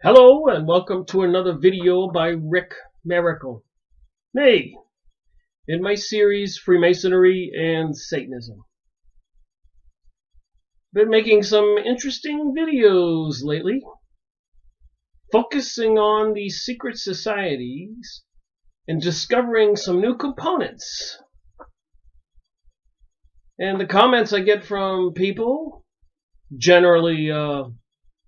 Hello and welcome to another video by Rick Miracle. Me, in my series Freemasonry and Satanism. Been making some interesting videos lately, focusing on the secret societies and discovering some new components. And the comments I get from people, generally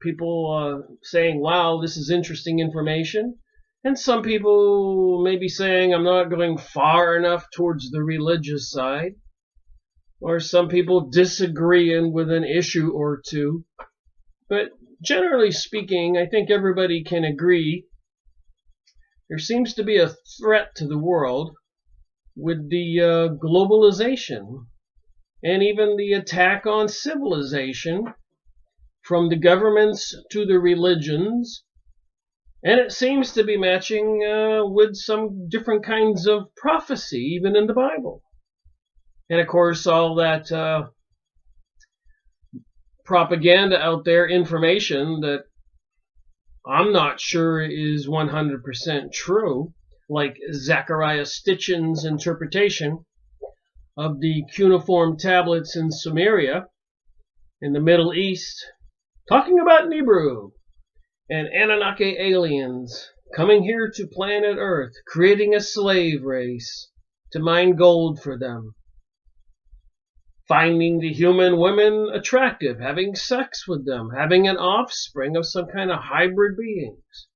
people saying, wow, this is interesting information. And some people may be saying I'm not going far enough towards the religious side. Or some people disagreeing with an issue or two. But generally speaking, I think everybody can agree there seems to be a threat to the world with the globalization and even the attack on civilization from the governments to the religions, and it seems to be matching with some different kinds of prophecy, even in the Bible. And of course, all that propaganda out there, information that I'm not sure is 100% true, like Zechariah Stitchin's interpretation of the cuneiform tablets in Sumeria in the Middle East, talking about Nibiru and Anunnaki aliens coming here to planet Earth, creating a slave race to mine gold for them, finding the human women attractive, having sex with them, having an offspring of some kind of hybrid beings.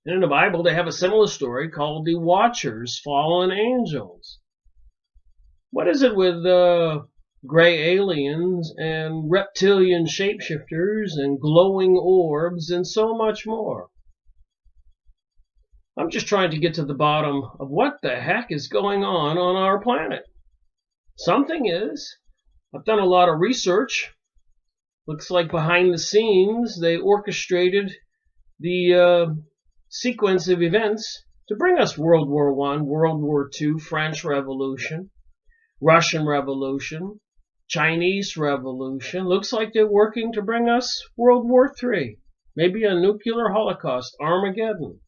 And in the Bible, they have a similar story called the Watchers, fallen angels. What is it with gray aliens and reptilian shapeshifters and glowing orbs and so much more? I'm just trying to get to the bottom of what the heck is going on our planet. Something is. I've done a lot of research. Looks like behind the scenes they orchestrated the sequence of events to bring us World War I, World War II, French Revolution, Russian Revolution, Chinese Revolution. Looks like they're working to bring us World War III. Maybe a nuclear holocaust, Armageddon.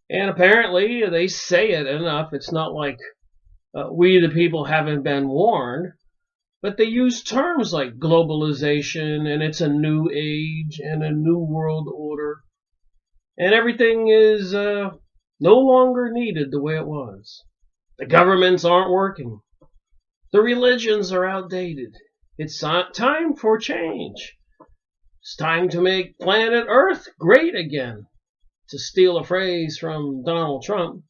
And apparently they say it enough. It's not like we the people haven't been warned. But they use terms like globalization and it's a new age and a new world order. And everything is no longer needed the way it was. The governments aren't working. The religions are outdated. It's time for change. It's time to make planet Earth great again, to steal a phrase from Donald Trump.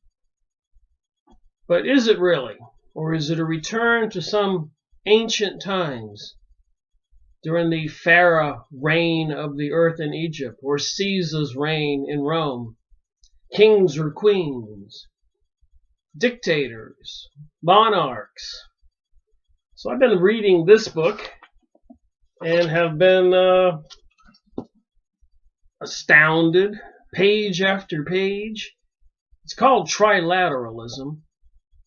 But is it really? Or is it a return to some ancient times during the Pharaoh reign of the earth in Egypt, or Caesar's reign in Rome? Kings or queens, dictators, monarchs. So I've been reading this book and have been astounded page after page. It's called Trilateralism,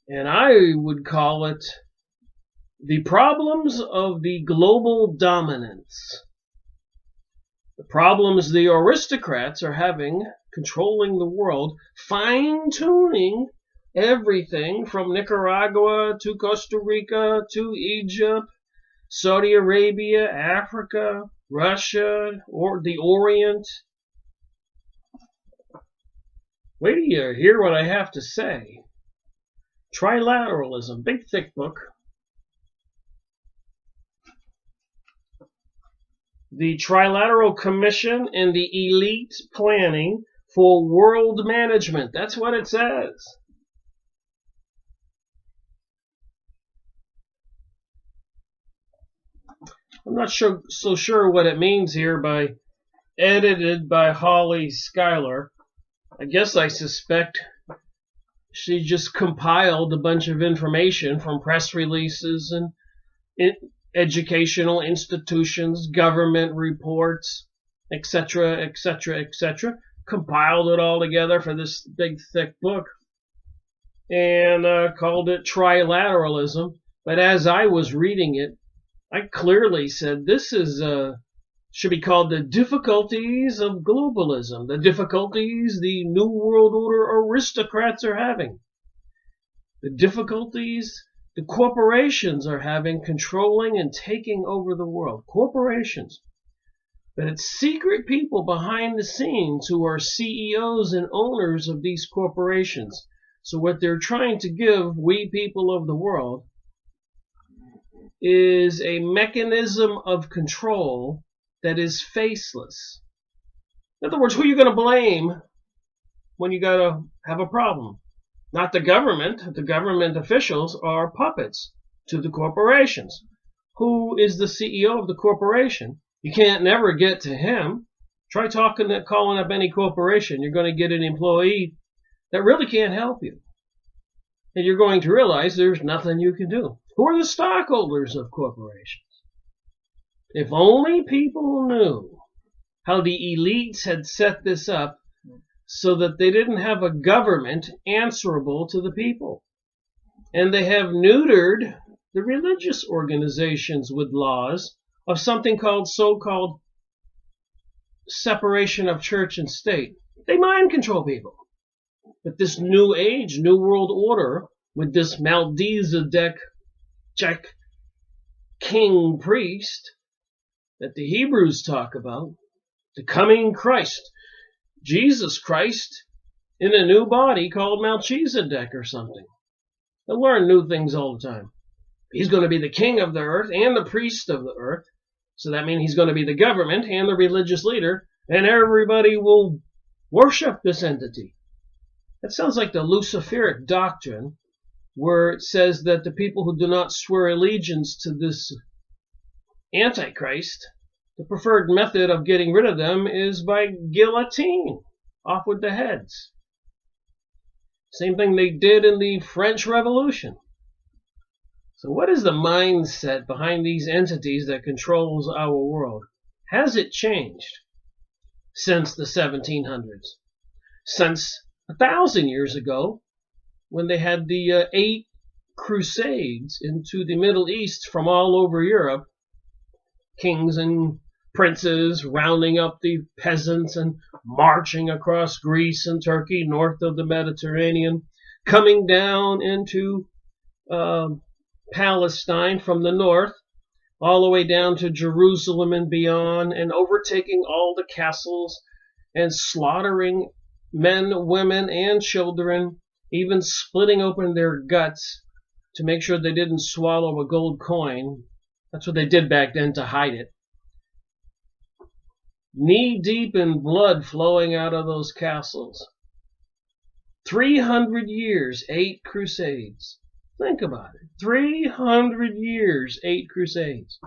and I would call it the problems of the global dominance. The problems the aristocrats are having controlling the world, fine-tuning everything from Nicaragua to Costa Rica to Egypt, Saudi Arabia, Africa, Russia, or the Orient. Wait till you hear what I have to say. Trilateralism, big thick book. The Trilateral Commission and the Elite Planning for World Management. That's what it says. I'm not so sure what it means here by edited by Holly Schuyler. I guess I suspect she just compiled a bunch of information from press releases and educational institutions, government reports, etc., etc., etc. Compiled it all together for this big, thick book and called it Trilateralism. But as I was reading it, I clearly said, this is Should be called the difficulties of globalism, the difficulties the New World Order aristocrats are having, the difficulties the corporations are having controlling and taking over the world. Corporations. But it's secret people behind the scenes who are CEOs and owners of these corporations. So what they're trying to give we people of the world is a mechanism of control that is faceless. In other words, who are you going to blame when you got to have a problem? Not the government. The government officials are puppets to the corporations. Who is the CEO of the corporation? You can't never get to him. Try calling up any corporation. You're going to get an employee that really can't help you. And you're going to realize there's nothing you can do. Who are the stockholders of corporations? If only people knew how the elites had set this up so that they didn't have a government answerable to the people. And they have neutered the religious organizations with laws of something called so-called separation of church and state. They mind control people. But this new age, new world order, with this Melchizedek king priest that the Hebrews talk about, the coming Christ, Jesus Christ in a new body called Melchizedek or something. They'll learn new things all the time. He's going to be the king of the earth and the priest of the earth. So that means he's going to be the government and the religious leader, and everybody will worship this entity. That sounds like the Luciferic doctrine, where it says that the people who do not swear allegiance to this Antichrist, the preferred method of getting rid of them is by guillotine, off with the heads. Same thing they did in the French Revolution. So what is the mindset behind these entities that controls our world? Has it changed since the 1700s? Since 1,000 years ago, when they had the 8 crusades into the Middle East from all over Europe, kings and princes rounding up the peasants and marching across Greece and Turkey north of the Mediterranean, coming down into Palestine from the north, all the way down to Jerusalem and beyond, and overtaking all the castles and slaughtering men, women, and children, even splitting open their guts to make sure they didn't swallow a gold coin. That's what they did back then to hide it. Knee deep in blood flowing out of those castles. 300 years, 8 crusades. Think about it. 300 years, 8 crusades.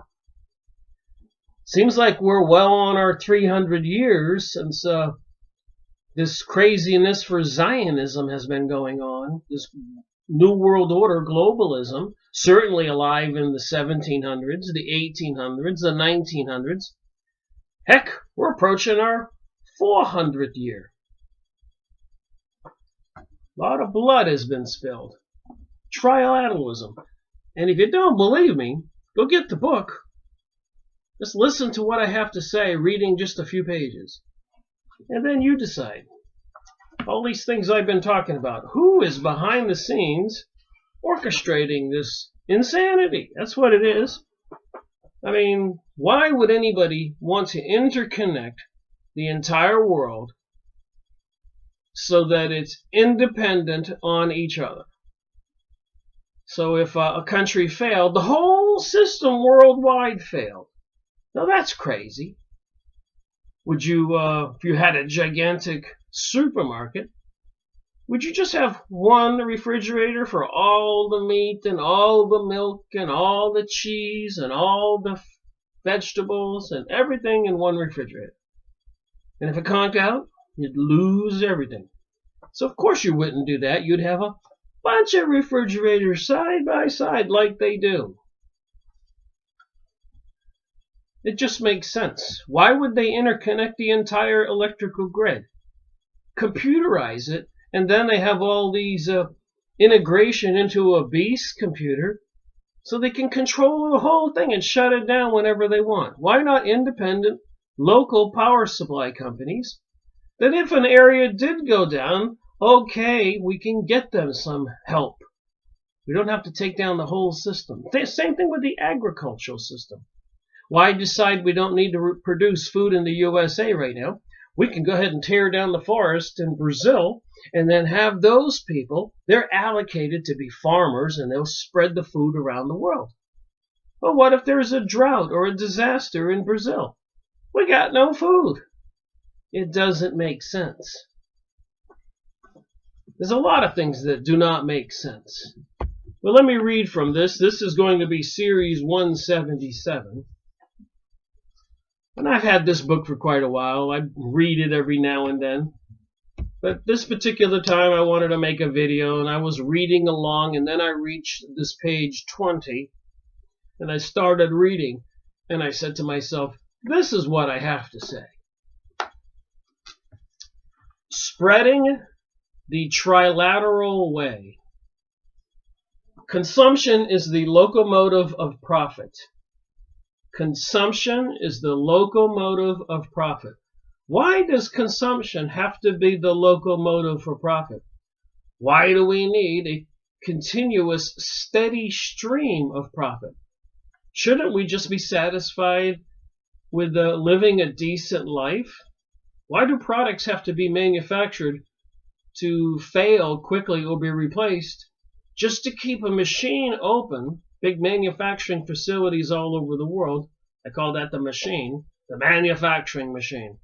Seems like we're well on our 300 years since this craziness for Zionism has been going on. This New World Order globalism, certainly alive in the 1700s, the 1800s, the 1900s. Heck, we're approaching our 400th year. A lot of blood has been spilled. Trilateralism. And if you don't believe me, go get the book. Just listen to what I have to say, reading just a few pages. And then you decide. All these things I've been talking about. Who is behind the scenes orchestrating this insanity? That's what it is. I mean, why would anybody want to interconnect the entire world so that it's independent on each other? So if a country failed, the whole system worldwide failed. Now that's crazy. Would you, if you had a gigantic supermarket, would you just have one refrigerator for all the meat and all the milk and all the cheese and all the vegetables and everything in one refrigerator? And if it conked out, you'd lose everything. So of course you wouldn't do that. You'd have a bunch of refrigerators side by side like they do. It just makes sense. Why would they interconnect the entire electrical grid? Computerize it, and then they have all these integration into a beast computer so they can control the whole thing and shut it down whenever they want. Why not independent local power supply companies, that if an area did go down, okay, we can get them some help. We don't have to take down the whole system. Same thing with the agricultural system. Why decide we don't need to produce food in the USA right now? We can go ahead and tear down the forest in Brazil and then have those people, they're allocated to be farmers and they'll spread the food around the world. But what if there's a drought or a disaster in Brazil? We got no food. It doesn't make sense. There's a lot of things that do not make sense. Well, let me read from this. This is going to be series 177. And I've had this book for quite a while. I read it every now and then. But this particular time I wanted to make a video, and I was reading along, and then I reached this page 20, and I started reading, and I said to myself, this is what I have to say. Spreading the trilateral way. Consumption is the locomotive of profit. Consumption is the locomotive of profit. Why does consumption have to be the locomotive for profit? Why do we need a continuous, steady stream of profit? Shouldn't we just be satisfied with living a decent life? Why do products have to be manufactured to fail quickly or be replaced just to keep a machine open? Big manufacturing facilities all over the world. I call that the machine, the manufacturing machine.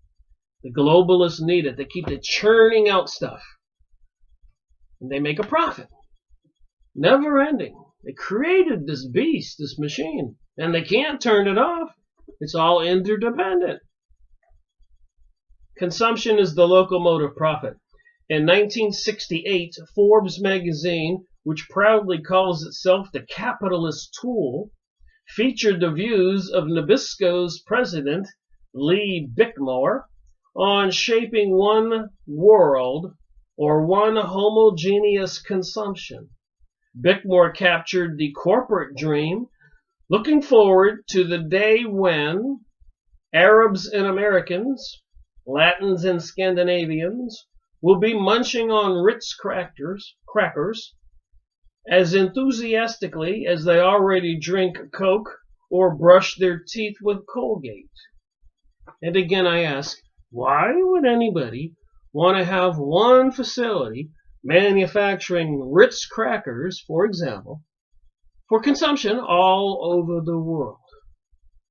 The globalists need it. They keep it churning out stuff. And they make a profit. Never ending. They created this beast, this machine, and they can't turn it off. It's all interdependent. Consumption is the locomotive profit. In 1968, Forbes magazine, which proudly calls itself the capitalist tool, featured the views of Nabisco's president, Lee Bickmore, on shaping one world or one homogeneous consumption. Bickmore captured the corporate dream, looking forward to the day when Arabs and Americans, Latins and Scandinavians will be munching on Ritz crackers as enthusiastically as they already drink Coke or brush their teeth with Colgate. And again I ask, why would anybody want to have one facility manufacturing Ritz crackers, for example, for consumption all over the world?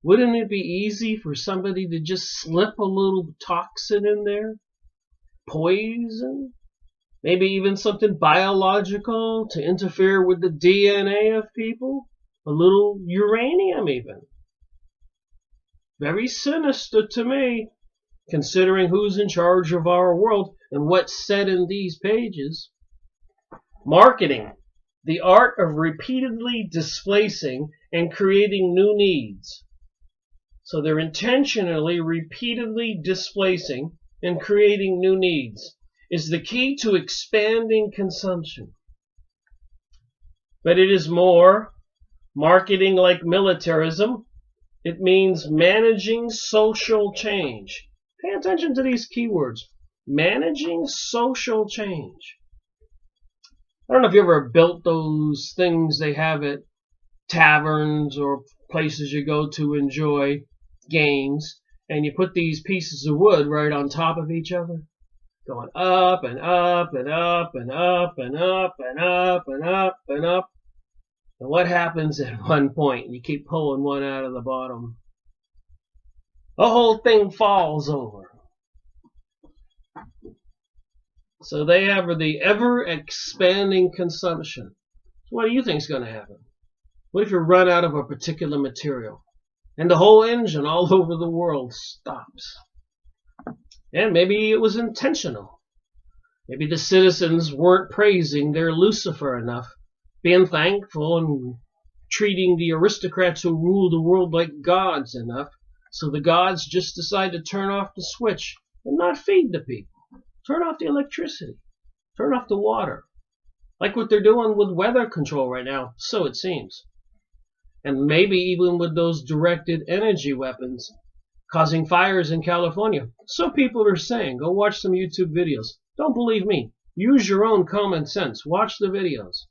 Wouldn't it be easy for somebody to just slip a little toxin in there? Poison? Maybe even something biological to interfere with the DNA of people? A little uranium even. Very sinister to me, considering who's in charge of our world and what's said in these pages. Marketing, the art of repeatedly displacing and creating new needs. So they're intentionally, repeatedly displacing and creating new needs, is the key to expanding consumption. But it is more marketing like militarism. It means managing social change. Pay attention to these keywords. Managing social change. I don't know if you ever built those things they have at taverns or places you go to enjoy games, and you put these pieces of wood right on top of each other, going up and up and up and up and up and up and up and up. And what happens at one point? You keep pulling one out of the bottom. The whole thing falls over. So they have the ever-expanding consumption. So what do you think is going to happen? What if you run out of a particular material and the whole engine all over the world stops? And maybe it was intentional. Maybe the citizens weren't praising their Lucifer enough, being thankful and treating the aristocrats who rule the world like gods enough, so the gods just decide to turn off the switch and not feed the people. Turn off the electricity. Turn off the water. Like what they're doing with weather control right now, so it seems. And maybe even with those directed energy weapons, causing fires in California. So people are saying. Go watch some YouTube videos. Don't believe me. Use your own common sense. Watch the videos.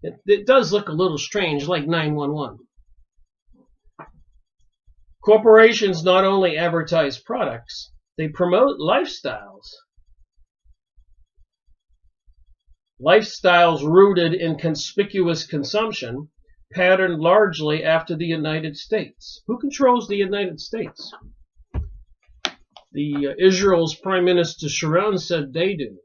It does look a little strange, like 911. Corporations not only advertise products, they promote lifestyles. Lifestyles rooted in conspicuous consumption, patterned largely after the United States. Who controls the United States? Israel's Prime Minister Sharon said they do.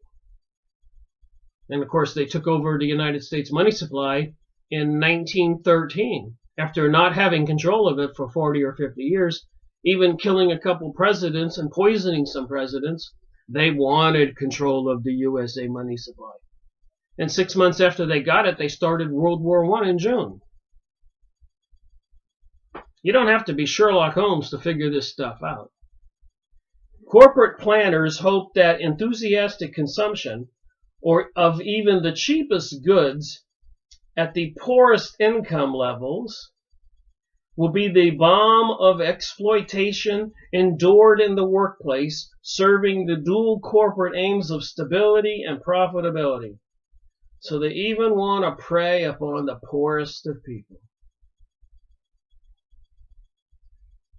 And of course, they took over the United States money supply in 1913, after not having control of it for 40 or 50 years, even killing a couple presidents and poisoning some presidents. They wanted control of the USA money supply. And 6 months after they got it, they started World War I in June. You don't have to be Sherlock Holmes to figure this stuff out. Corporate planners hope that enthusiastic consumption, or of even the cheapest goods at the poorest income levels, will be the bomb of exploitation endured in the workplace, serving the dual corporate aims of stability and profitability. So they even want to prey upon the poorest of people.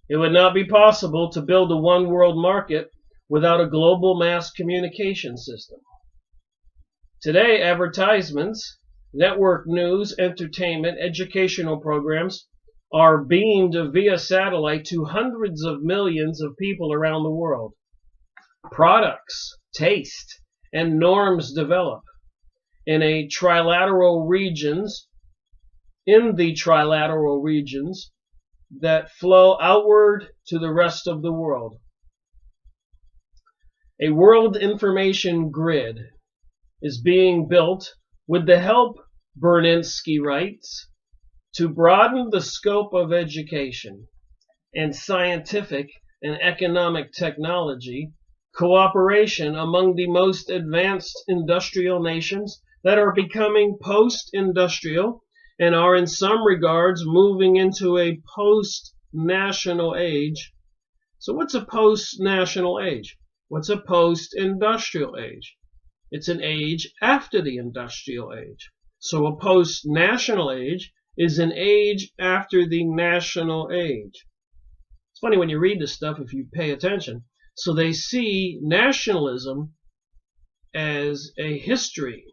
It would not be possible to build a one world market without a global mass communication system. Today, advertisements, network news, entertainment, educational programs are beamed via satellite to hundreds of millions of people around the world. Products, taste, and norms develop in the trilateral regions that flow outward to the rest of the world. A world information grid is being built with the help, Berninsky writes, to broaden the scope of education and scientific and economic technology cooperation among the most advanced industrial nations that are becoming post-industrial and are in some regards moving into a post-national age. So what's a post-national age? What's a post-industrial age? It's an age after the industrial age. So a post-national age is an age after the national age. It's funny when you read this stuff if you pay attention. So they see nationalism as a history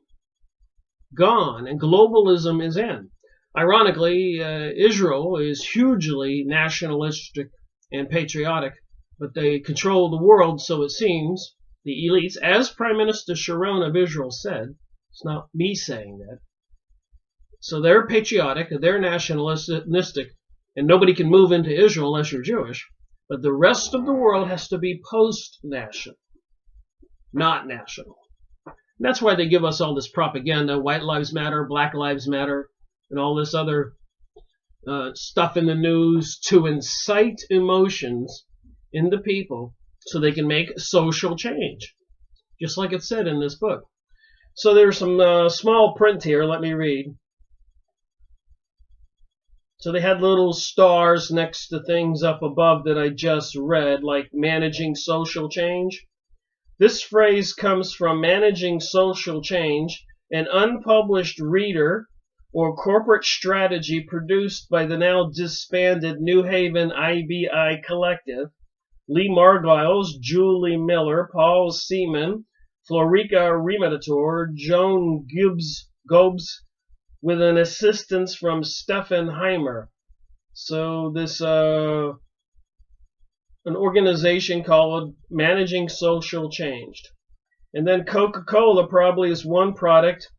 gone and globalism is in. Ironically, Israel is hugely nationalistic and patriotic, but they control the world, so it seems. The elites, as Prime Minister Sharon of Israel said, it's not me saying that. So they're patriotic, they're nationalistic, and nobody can move into Israel unless you're Jewish. But the rest of the world has to be post-national, not national. And that's why they give us all this propaganda, white lives matter, black lives matter, and all this other stuff in the news to incite emotions in the people so they can make social change, just like it said in this book. So there's some small print here. Let me read. So they had little stars next to things up above that I just read, like managing social change. This phrase comes from Managing Social Change, an unpublished reader or corporate strategy produced by the now disbanded New Haven IBI Collective. Lee Margiles, Julie Miller, Paul Seaman, Florica Remeditor, Joan Gobes, with an assistance from Stefan Heimer. So this an organization called Managing Social Change. And then Coca-Cola probably is one product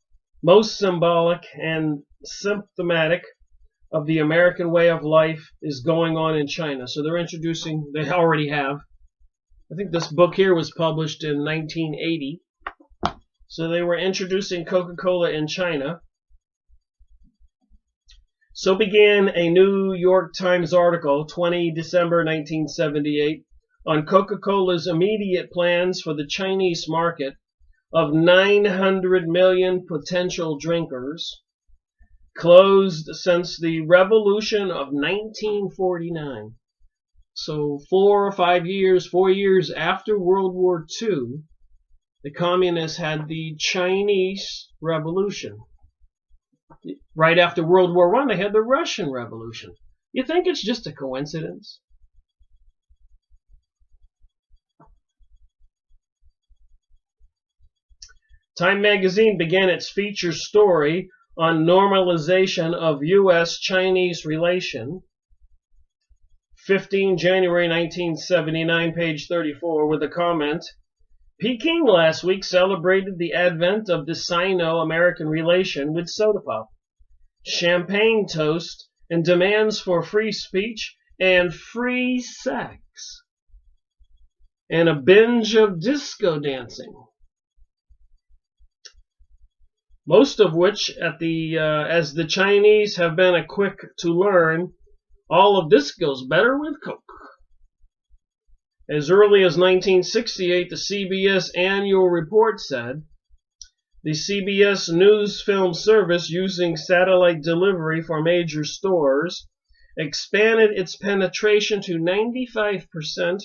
most symbolic and symptomatic of the American way of life is going on in China. So they're introducing, they already have. I think this book here was published in 1980. So they were introducing Coca-Cola in China. So began a New York Times article, 20 December 1978, on Coca-Cola's immediate plans for the Chinese market of 900 million potential drinkers, closed since the revolution of 1949. So 4 years after World War II, the communists had the Chinese Revolution. Right after World War I, they had the Russian Revolution. You think it's just a coincidence? Time magazine began its feature story on normalization of U.S.-Chinese relation, 15 January 1979, page 34, with a comment, Peking last week celebrated the advent of the Sino-American relation with soda pop, champagne toast, and demands for free speech and free sex, and a binge of disco dancing. Most of which, as the Chinese have been quick to learn, all of this goes better with Coke. As early as 1968, the CBS annual report said, the CBS News Film Service, using satellite delivery for major stores, expanded its penetration to 95%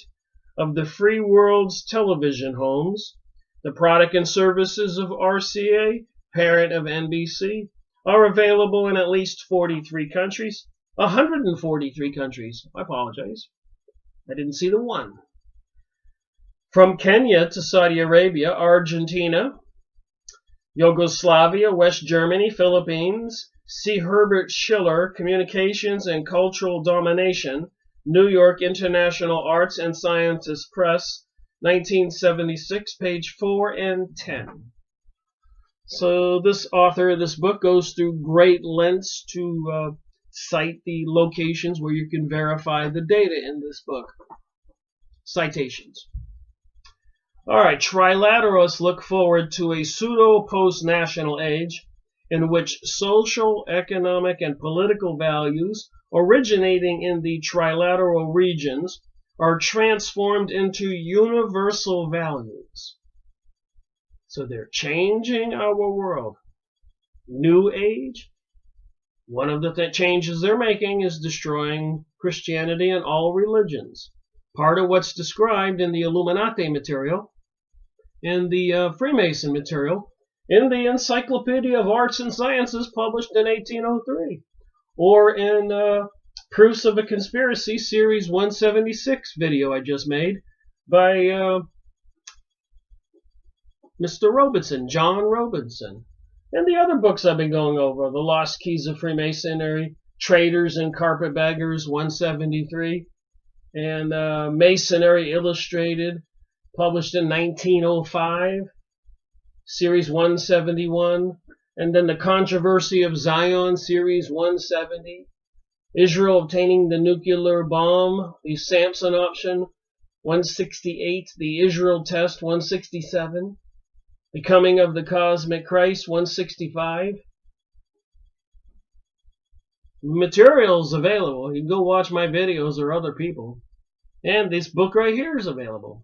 of the free world's television homes. The product and services of RCA, parent of NBC, are available in at least 43 countries. 143 countries. I apologize. I didn't see the one. From Kenya to Saudi Arabia, Argentina, Yugoslavia, West Germany, Philippines. C. Herbert Schiller, Communications and Cultural Domination, New York International Arts and Sciences Press, 1976, page 4 and 10. So this author of this book goes through great lengths to cite the locations where you can verify the data in this book. Citations. All right, trilateralists look forward to a pseudo-post-national age in which social, economic, and political values originating in the trilateral regions are transformed into universal values. So they're changing our world. New age. One of the changes they're making is destroying Christianity and all religions. Part of what's described in the Illuminati material, in the Freemason material, in the Encyclopedia of Arts and Sciences published in 1803, or in Proofs of a Conspiracy, Series 176 video I just made by Mr. Robinson, John Robinson. And the other books I've been going over, The Lost Keys of Freemasonry, Traders and Carpetbaggers, 173, and Masonry Illustrated, published in 1905, Series 171, and then The Controversy of Zion, Series 170, Israel Obtaining the Nuclear Bomb, the Samson Option, 168, The Israel Test, 167, The Coming of the Cosmic Christ, 165. Materials available. You can go watch my videos or other people. And this book right here is available.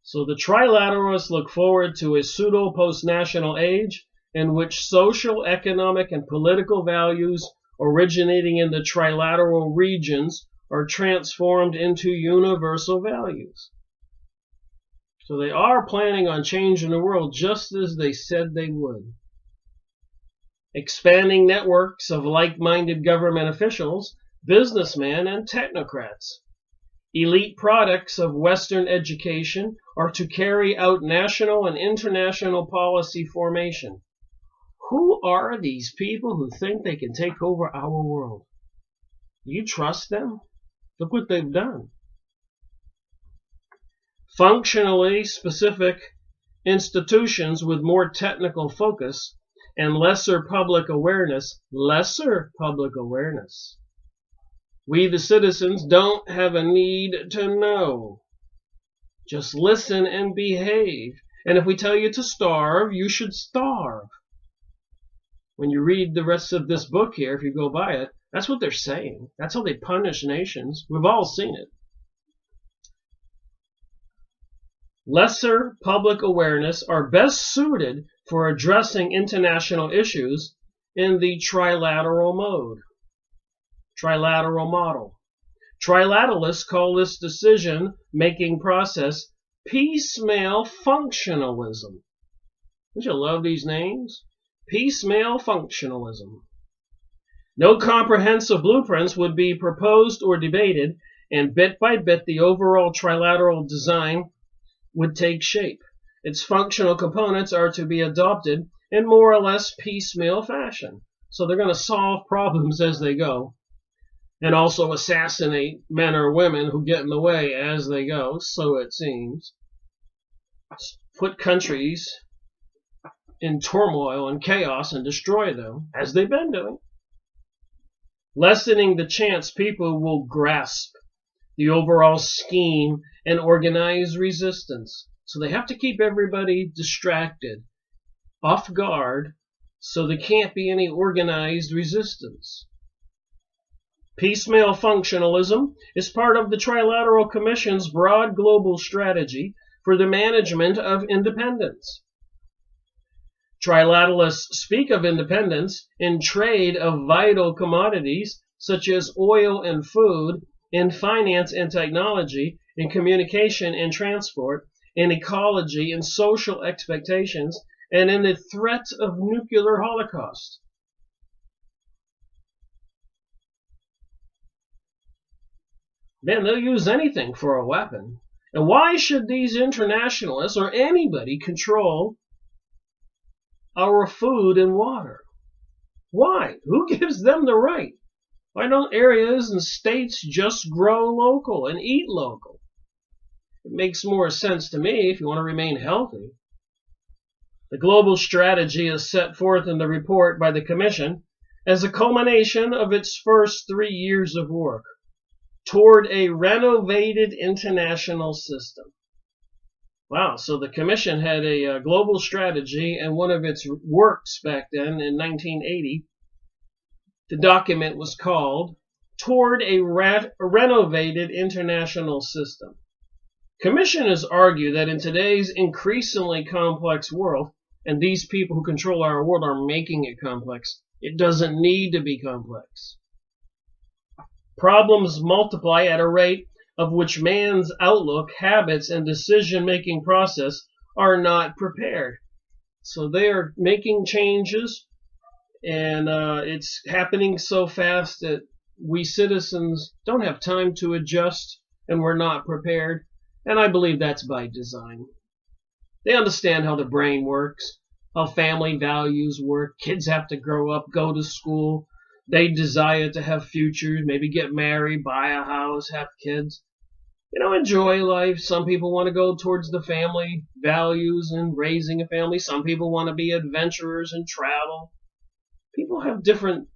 So the trilateralists look forward to a pseudo-post-national age in which social, economic, and political values originating in the trilateral regions are transformed into universal values. So they are planning on changing the world just as they said they would. Expanding networks of like-minded government officials, businessmen, and technocrats. Elite products of Western education are to carry out national and international policy formation. Who are these people who think they can take over our world? Do you trust them? Look what they've done. Functionally specific institutions with more technical focus and lesser public awareness. We, the citizens, don't have a need to know. Just listen and behave. And if we tell you to starve, you should starve. When you read the rest of this book here, if you go by it, that's what they're saying. That's how they punish nations. We've all seen it. Lesser public awareness are best suited for addressing international issues in the trilateral model. Trilateralists call this decision-making process piecemeal functionalism. Don't you love these names? Piecemeal functionalism. No comprehensive blueprints would be proposed or debated, and bit by bit the overall trilateral design would take shape. Its functional components are to be adopted in more or less piecemeal fashion. So they're going to solve problems as they go, and also assassinate men or women who get in the way as they go, so it seems. Put countries in turmoil and chaos and destroy them, as they've been doing, lessening the chance people will grasp the overall scheme and organize resistance. So they have to keep everybody distracted, off guard, so there can't be any organized resistance. Piecemeal functionalism is part of the Trilateral Commission's broad global strategy for the management of independence. Trilateralists speak of independence in trade of vital commodities such as oil and food, in finance and technology, in communication and transport, in ecology and social expectations, and in the threat of nuclear holocaust. Man, they'll use anything for a weapon. And why should these internationalists or anybody control our food and water? Why? Who gives them the right? Why don't areas and states just grow local and eat local? It makes more sense to me if you want to remain healthy. The global strategy is set forth in the report by the Commission as a culmination of its first 3 years of work toward a renovated international system. Wow, so the Commission had a global strategy, and one of its works back then in 1980, the document was called Toward a Renovated International System. Commissioners argue that in today's increasingly complex world, and these people who control our world are making it complex, it doesn't need to be complex. Problems multiply at a rate of which man's outlook, habits, and decision-making process are not prepared. So they are making changes, and it's happening so fast that we citizens don't have time to adjust, and we're not prepared. And I believe that's by design. They understand how the brain works, how family values work. Kids have to grow up, go to school. They desire to have futures, maybe get married, buy a house, have kids. Enjoy life. Some people want to go towards the family values and raising a family. Some people want to be adventurers and travel. People have different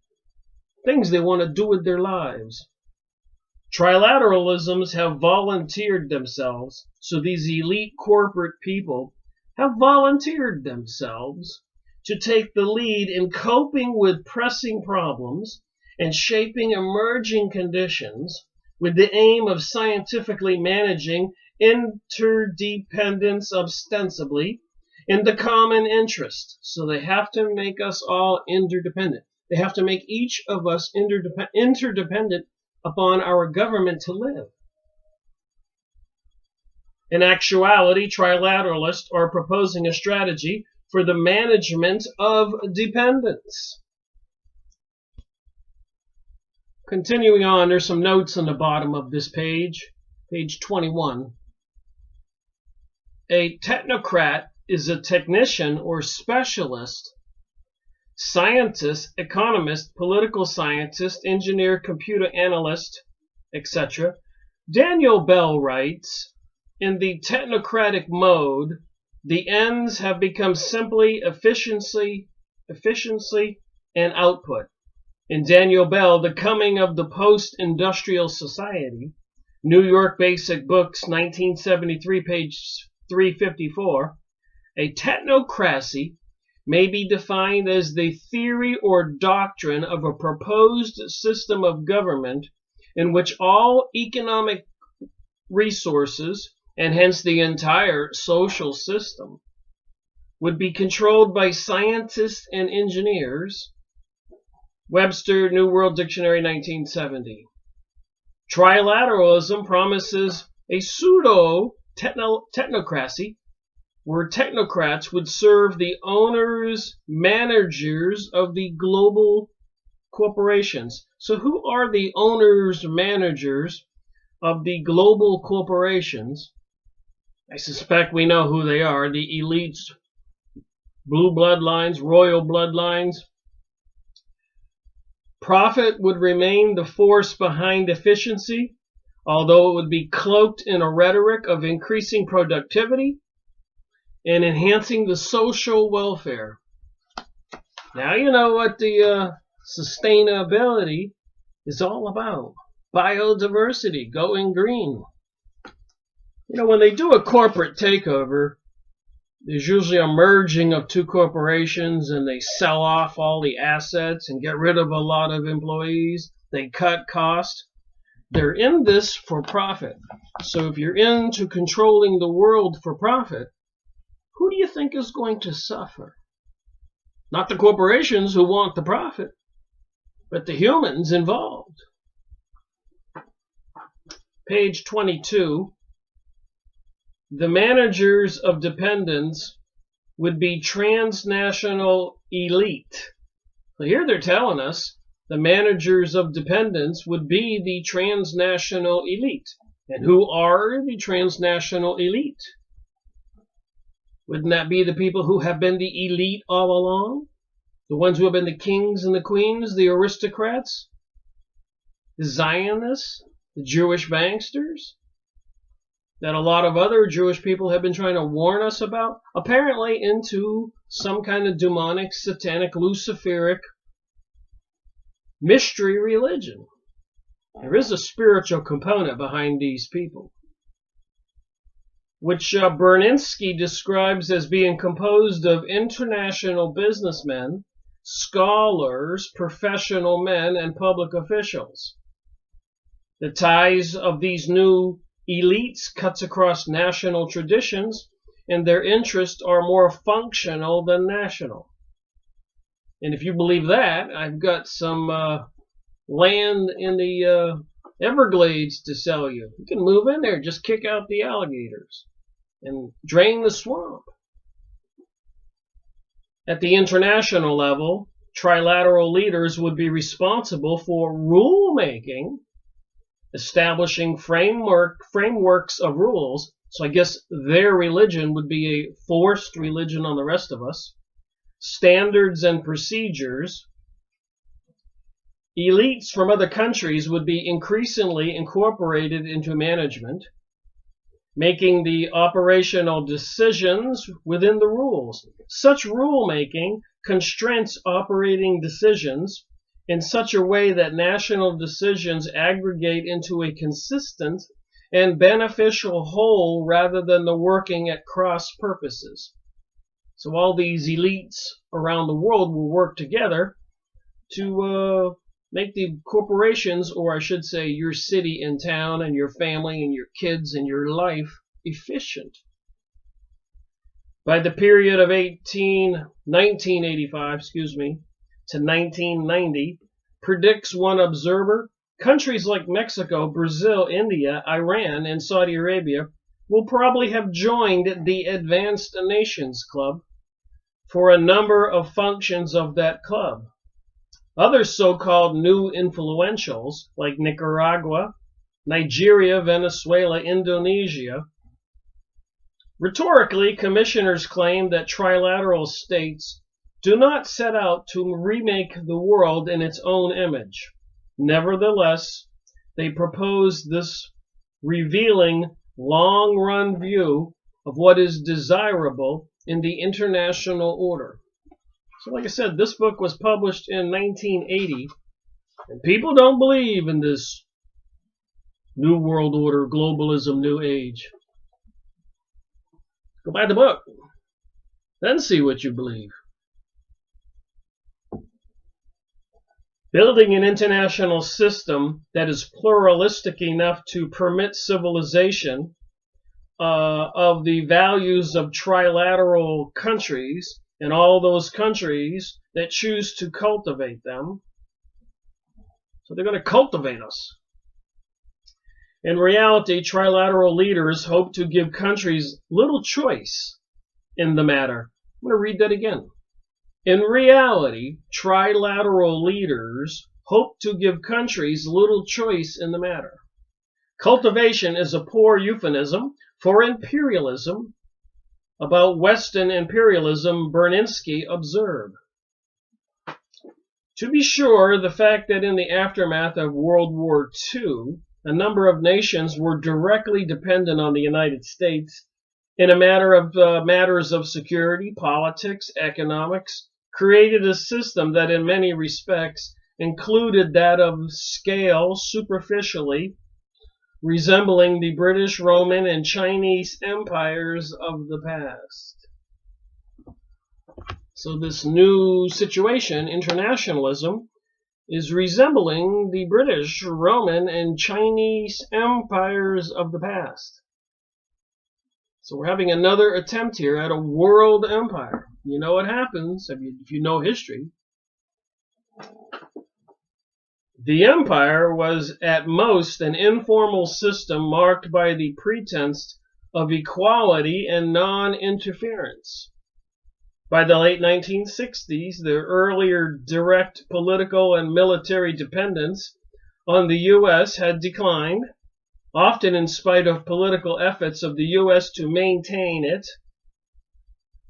things they want to do with their lives. Trilateralisms have volunteered themselves, so these elite corporate people have volunteered themselves to take the lead in coping with pressing problems and shaping emerging conditions with the aim of scientifically managing interdependence ostensibly in the common interest. So they have to make us all interdependent. They have to make each of us interdependent upon our government to live. In actuality, trilateralists are proposing a strategy for the management of dependence. Continuing on, there's some notes on the bottom of this page, page 21. A technocrat is a technician or specialist, scientist, economist, political scientist, engineer, computer analyst, etc. Daniel Bell writes, in the technocratic mode, the ends have become simply efficiency and output. In Daniel Bell, The Coming of the Post-Industrial Society, New York Basic Books, 1973, page 354, a technocracy may be defined as the theory or doctrine of a proposed system of government in which all economic resources, and hence the entire social system, would be controlled by scientists and engineers. Webster, New World Dictionary, 1970. Trilateralism promises a pseudo-technocracy where technocrats would serve the owners, managers of the global corporations. So who are the owners, managers of the global corporations? I suspect we know who they are, the elites, blue bloodlines, royal bloodlines. Profit would remain the force behind efficiency, although it would be cloaked in a rhetoric of increasing productivity and enhancing the social welfare. Now you know what the sustainability is all about. Biodiversity, going green. You know, when they do a corporate takeover, there's usually a merging of two corporations and they sell off all the assets and get rid of a lot of employees. They cut costs. They're in this for profit. So if you're into controlling the world for profit, who do you think is going to suffer? Not the corporations who want the profit, but the humans involved. Page 22. The managers of dependents would be transnational elite. So here they're telling us the managers of dependents would be the transnational elite. And who are the transnational elite? Wouldn't that be the people who have been the elite all along? The ones who have been the kings and the queens, the aristocrats, the Zionists, the Jewish banksters, that a lot of other Jewish people have been trying to warn us about, apparently into some kind of demonic, satanic, luciferic mystery religion. There is a spiritual component behind these people, which Berninsky describes as being composed of international businessmen, scholars, professional men, and public officials. The ties of these new elites cuts across national traditions, and their interests are more functional than national. And if you believe that, I've got some land in the Everglades to sell you. You can move in there, just kick out the alligators and drain the swamp. At the international level, trilateral leaders would be responsible for rule-making, establishing frameworks of rules. So I guess their religion would be a forced religion on the rest of us. Standards and procedures. Elites from other countries would be increasingly incorporated into management, making the operational decisions within the rules. Such rule-making constrains operating decisions in such a way that national decisions aggregate into a consistent and beneficial whole rather than the working at cross purposes. So all these elites around the world will work together to make the corporations, or I should say your city and town and your family and your kids and your life, efficient. By the period of 1985 to 1990, predicts one observer, countries like Mexico, Brazil, India, Iran, and Saudi Arabia will probably have joined the Advanced Nations Club for a number of functions of that club. Other so-called new influentials, like Nicaragua, Nigeria, Venezuela, Indonesia. Rhetorically, commissioners claim that trilateral states do not set out to remake the world in its own image. Nevertheless, they propose this revealing long-run view of what is desirable in the international order. So like I said, this book was published in 1980, and people don't believe in this New World Order, globalism, New Age. Go buy the book, then see what you believe. Building an international system that is pluralistic enough to permit civilization of the values of trilateral countries and all those countries that choose to cultivate them. So they're going to cultivate us. In reality, trilateral leaders hope to give countries little choice in the matter. I'm going to read that again. In reality, trilateral leaders hope to give countries little choice in the matter. Cultivation is a poor euphemism for imperialism. About Western imperialism, Berninsky observed. To be sure, the fact that in the aftermath of World War II, a number of nations were directly dependent on the United States in a matters of security, politics, economics, created a system that in many respects included that of scale superficially resembling the British, Roman, and Chinese empires of the past. So this new situation, internationalism, is resembling the British, Roman, and Chinese empires of the past. So we're having another attempt here at a world empire. You know what happens if you know history. The empire was at most an informal system marked by the pretense of equality and non-interference. By the late 1960s, the earlier direct political and military dependence on the U.S. had declined, often in spite of political efforts of the U.S. to maintain it.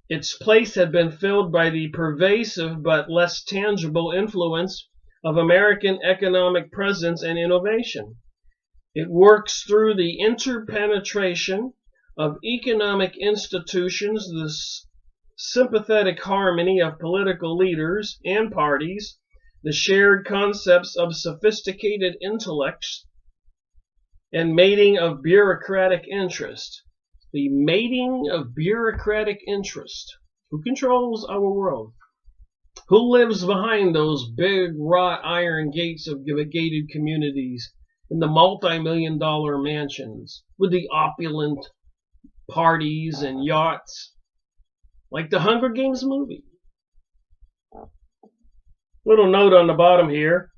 Its place had been filled by the pervasive but less tangible influence of American economic presence and innovation. It works through the interpenetration of economic institutions, the sympathetic harmony of political leaders and parties, the shared concepts of sophisticated intellects, and mating of bureaucratic interest. The mating of bureaucratic interest. Who controls our world? Who lives behind those big wrought iron gates of gated communities in the multi-million-dollar mansions with the opulent parties and yachts? Like the Hunger Games movie. Little note on the bottom here.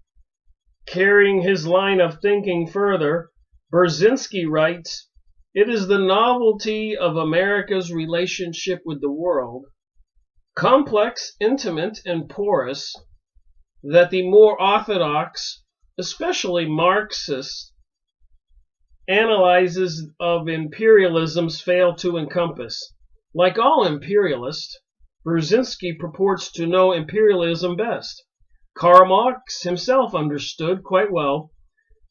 Carrying his line of thinking further, Brzezinski writes, "It is the novelty of America's relationship with the world, complex, intimate, and porous, that the more orthodox, especially Marxist, analyses of imperialisms fail to encompass. Like all imperialists, Brzezinski purports to know imperialism best. Karl Marx himself understood quite well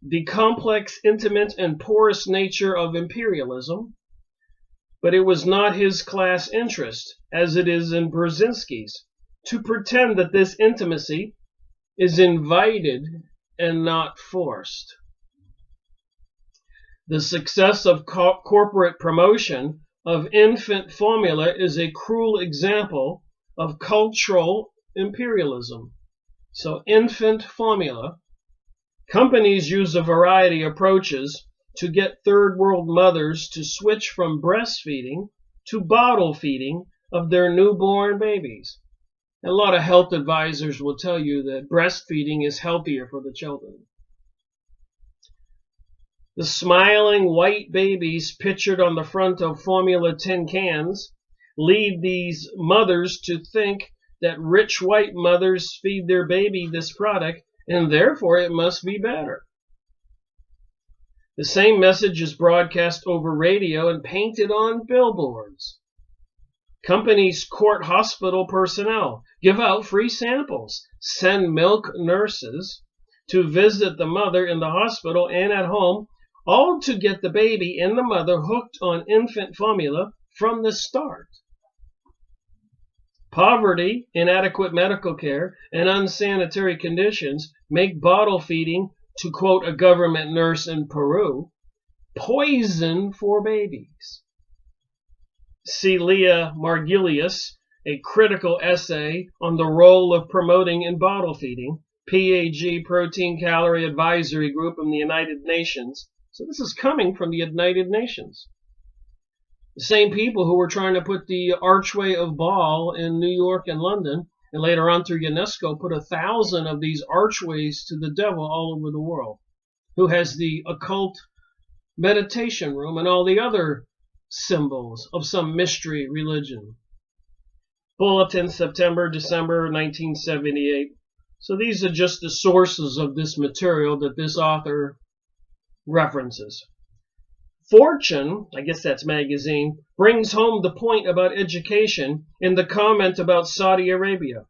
the complex, intimate, and porous nature of imperialism, but it was not his class interest, as it is in Brzezinski's, to pretend that this intimacy is invited and not forced. The success of corporate promotion of infant formula is a cruel example of cultural imperialism. So infant formula, companies use a variety of approaches to get third world mothers to switch from breastfeeding to bottle feeding of their newborn babies. A lot of health advisors will tell you that breastfeeding is healthier for the children. The smiling white babies pictured on the front of formula tin cans lead these mothers to think that rich white mothers feed their baby this product and therefore it must be better. The same message is broadcast over radio and painted on billboards. Companies court hospital personnel, give out free samples, send milk nurses to visit the mother in the hospital and at home, all to get the baby and the mother hooked on infant formula from the start. Poverty, inadequate medical care, and unsanitary conditions make bottle feeding, to quote a government nurse in Peru, poison for babies. See Leah Margulies, a critical essay on the role of promoting in bottle feeding, PAG, Protein Calorie Advisory Group in the United Nations. So this is coming from the United Nations. The same people who were trying to put the Archway of Baal in New York and London, and later on through UNESCO, put 1,000 of these archways to the devil all over the world, who has the occult meditation room and all the other symbols of some mystery religion. Bulletin, September, December 1978. So these are just the sources of this material that this author references. Fortune, I guess that's magazine, brings home the point about education in the comment about Saudi Arabia.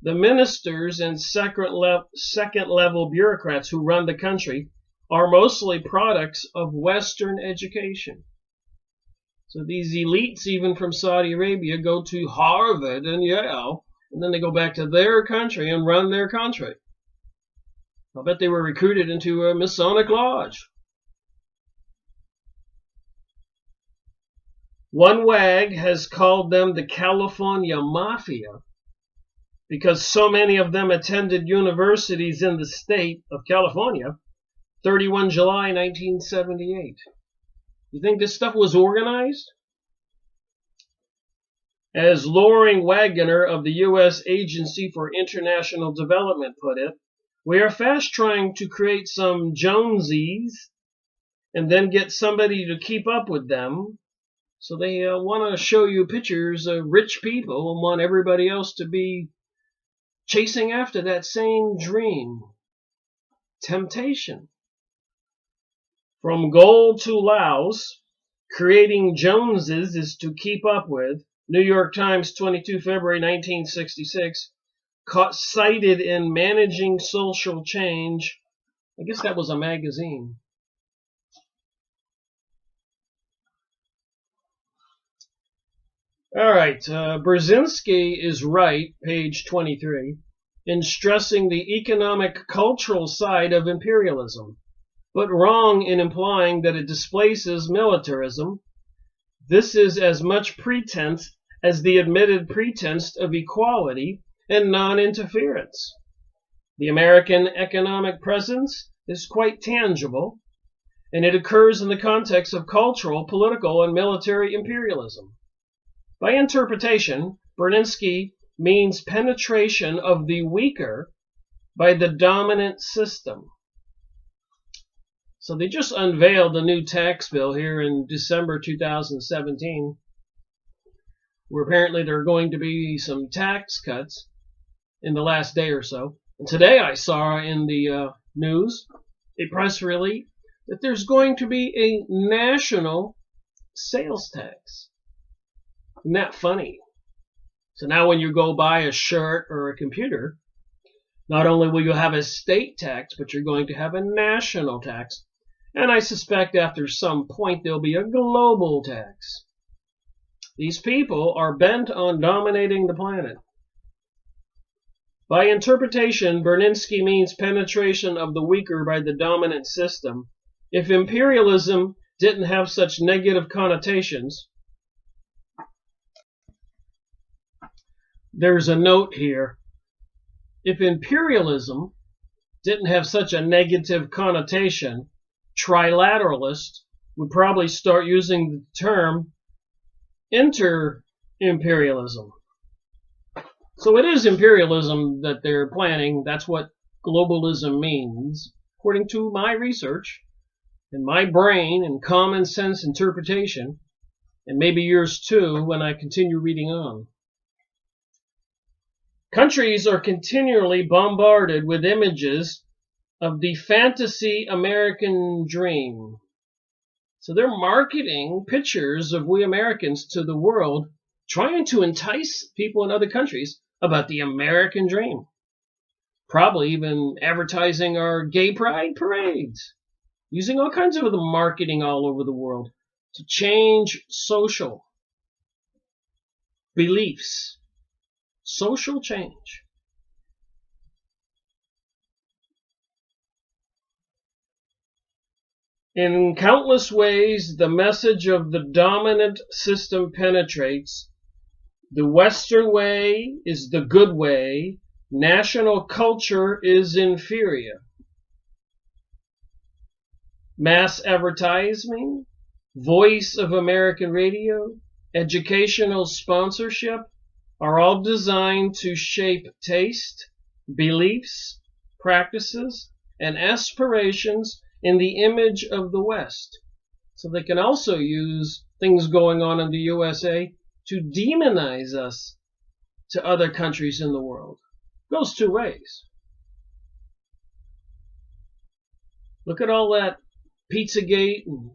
The ministers and second-level bureaucrats who run the country are mostly products of Western education. So these elites, even from Saudi Arabia, go to Harvard and Yale, and then they go back to their country and run their country. I'll bet they were recruited into a Masonic lodge. One wag has called them the California Mafia because so many of them attended universities in the state of California. 31 July 1978. You think this stuff was organized? As Loring Waggoner of the U.S. Agency for International Development put it, we are fast trying to create some Jonesies and then get somebody to keep up with them. So they want to show you pictures of rich people and want everybody else to be chasing after that same dream. Temptation. From gold to Laos, creating Joneses is to keep up with. New York Times, 22 February 1966, cited in Managing Social Change. I guess that was a magazine. All right, Brzezinski is right, page 23, in stressing the economic cultural side of imperialism, but wrong in implying that it displaces militarism. This is as much pretense as the admitted pretense of equality and non-interference. The American economic presence is quite tangible, and it occurs in the context of cultural, political, and military imperialism. By interpretation, Brzezinski means penetration of the weaker by the dominant system. So they just unveiled a new tax bill here in December 2017, where apparently there are going to be some tax cuts in the last day or so. And today I saw in the news, a press release, that there's going to be a national sales tax. Isn't that funny? So now when you go buy a shirt or a computer, not only will you have a state tax, but you're going to have a national tax. And I suspect after some point there'll be a global tax. These people are bent on dominating the planet. By interpretation, Brzezinski means penetration of the weaker by the dominant system. If imperialism didn't have such negative connotations, there's a note here. If imperialism didn't have such a negative connotation, trilateralists would probably start using the term inter-imperialism. So it is imperialism that they're planning. That's what globalism means, according to my research and my brain and common sense interpretation, and maybe yours too when I continue reading on. Countries are continually bombarded with images of the fantasy American dream. So they're marketing pictures of we Americans to the world, trying to entice people in other countries about the American dream. Probably even advertising our gay pride parades, using all kinds of the marketing all over the world to change social beliefs. Social change. In countless ways, the message of the dominant system penetrates. The Western way is the good way. National culture is inferior. Mass advertising, Voice of American Radio, educational sponsorship are all designed to shape taste, beliefs, practices, and aspirations in the image of the West. So they can also use things going on in the USA to demonize us to other countries in the world. Goes two ways. Look at all that Pizzagate and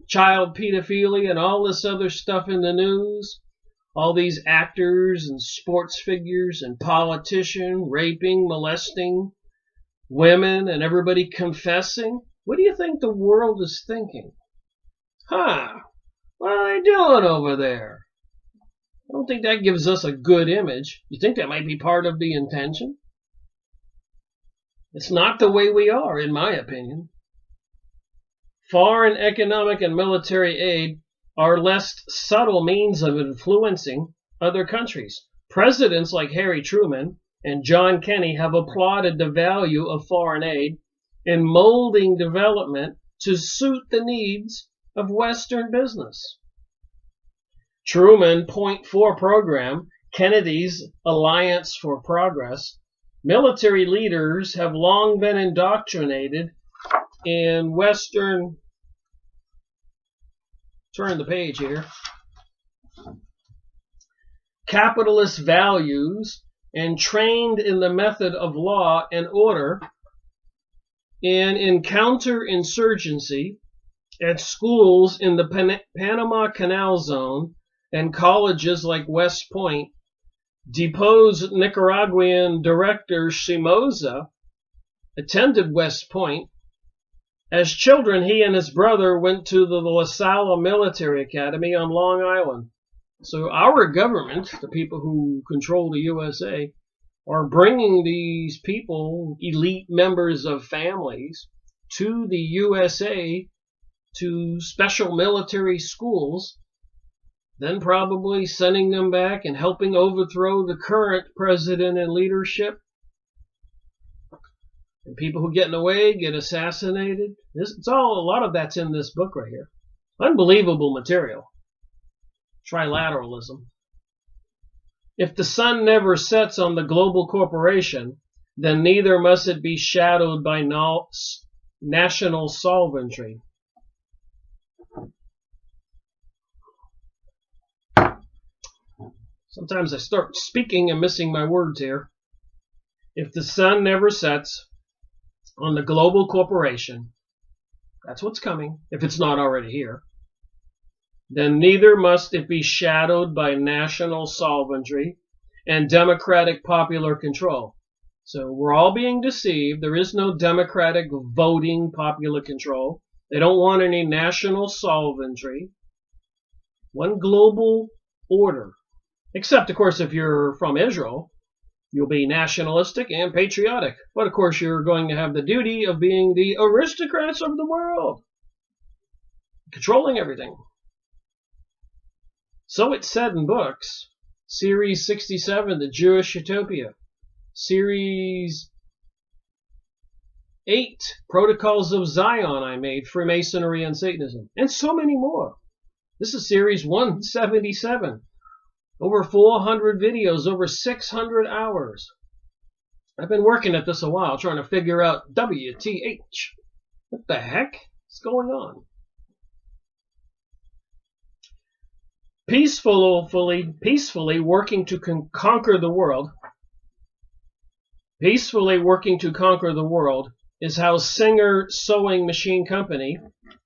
child pedophilia and all this other stuff in the news. All these actors and sports figures and politicians raping, molesting women and everybody confessing. What do you think the world is thinking? What are they doing over there? I don't think that gives us a good image. You think that might be part of the intention? It's not the way we are, in my opinion. Foreign economic and military aid are less subtle means of influencing other countries. Presidents like Harry Truman and John Kennedy have applauded the value of foreign aid in molding development to suit the needs of Western business. Truman Point 4 program, Kennedy's Alliance for Progress, military leaders have long been indoctrinated in Western, turn the page here, capitalist values and trained in the method of law and order in counterinsurgency at schools in the Panama Canal Zone and colleges like West Point. Deposed Nicaraguan director Somoza attended West Point. As children, he and his brother went to the La Salle Military Academy on Long Island. So our government, the people who control the USA, are bringing these people, elite members of families, to the USA to special military schools, then probably sending them back and helping overthrow the current president and leadership. And people who get in the way get assassinated. It's all, a lot of that's in this book right here. Unbelievable material. Trilateralism. If the sun never sets on the global corporation, then neither must it be shadowed by national sovereignty. Sometimes I start speaking and missing my words here. If the sun never sets on the global corporation, that's what's coming, if it's not already here, then neither must it be shadowed by national sovereignty and democratic popular control. So we're all being deceived. There is no democratic voting popular control. They don't want any national sovereignty. One global order. Except, of course, if you're from Israel, you'll be nationalistic and patriotic. But, of course, you're going to have the duty of being the aristocrats of the world, controlling everything. So it's said in books. Series 67, The Jewish Utopia. Series 8, Protocols of Zion, I made, Freemasonry and Satanism. And so many more. This is Series 177. Over 400 videos, over 600 hours. I've been working at this a while, trying to figure out WTH. What the heck is going on? Peacefully working to conquer the world. Peacefully working to conquer the world is how Singer Sewing Machine Company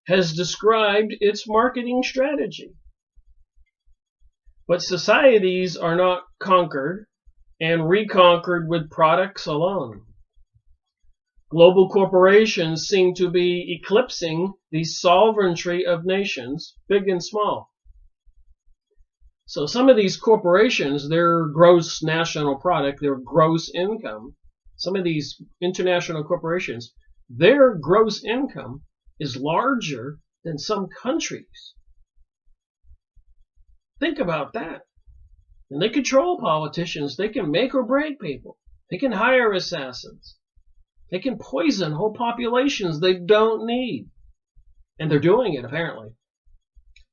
has described its marketing strategy. But societies are not conquered and reconquered with products alone. Global corporations seem to be eclipsing the sovereignty of nations, big and small. So some of these corporations, their gross national product, their gross income, some of these international corporations, their gross income is larger than some countries. Think about that. And they control politicians. They can make or break people. They can hire assassins. They can poison whole populations they don't need. And they're doing it, apparently.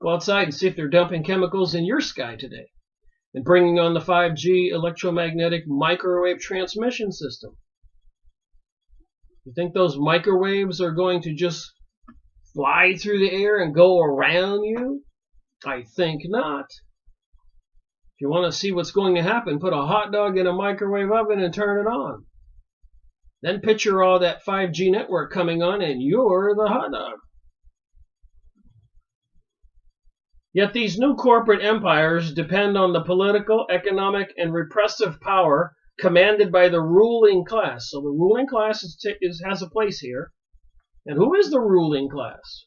Go outside and see if they're dumping chemicals in your sky today and bringing on the 5G electromagnetic microwave transmission system. You think those microwaves are going to just fly through the air and go around you? I think not. If you want to see what's going to happen, put a hot dog in a microwave oven and turn it on. Then picture all that 5G network coming on and you're the hot dog. Yet these new corporate empires depend on the political, economic, and repressive power commanded by the ruling class. So the ruling class has a place here. And who is the ruling class?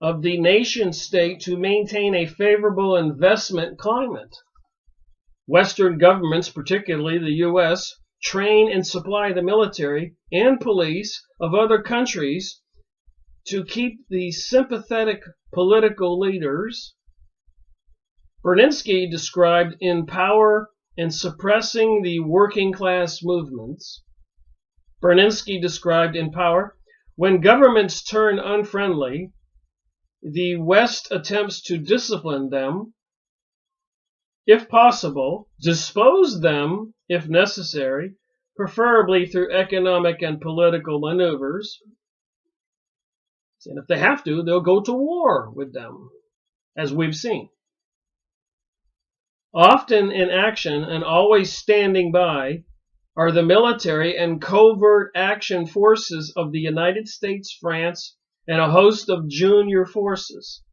Of the nation state to maintain a favorable investment climate. Western governments, particularly the U.S., train and supply the military and police of other countries to keep the sympathetic political leaders. Berninsky described in Power and Suppressing the Working Class Movements. Berninsky described in Power, when governments turn unfriendly, the West attempts to discipline them, if possible, dispose them if necessary, preferably through economic and political maneuvers. And if they have to, they'll go to war with them, as we've seen. Often in action and always standing by are the military and covert action forces of the United States, France, and a host of junior forces,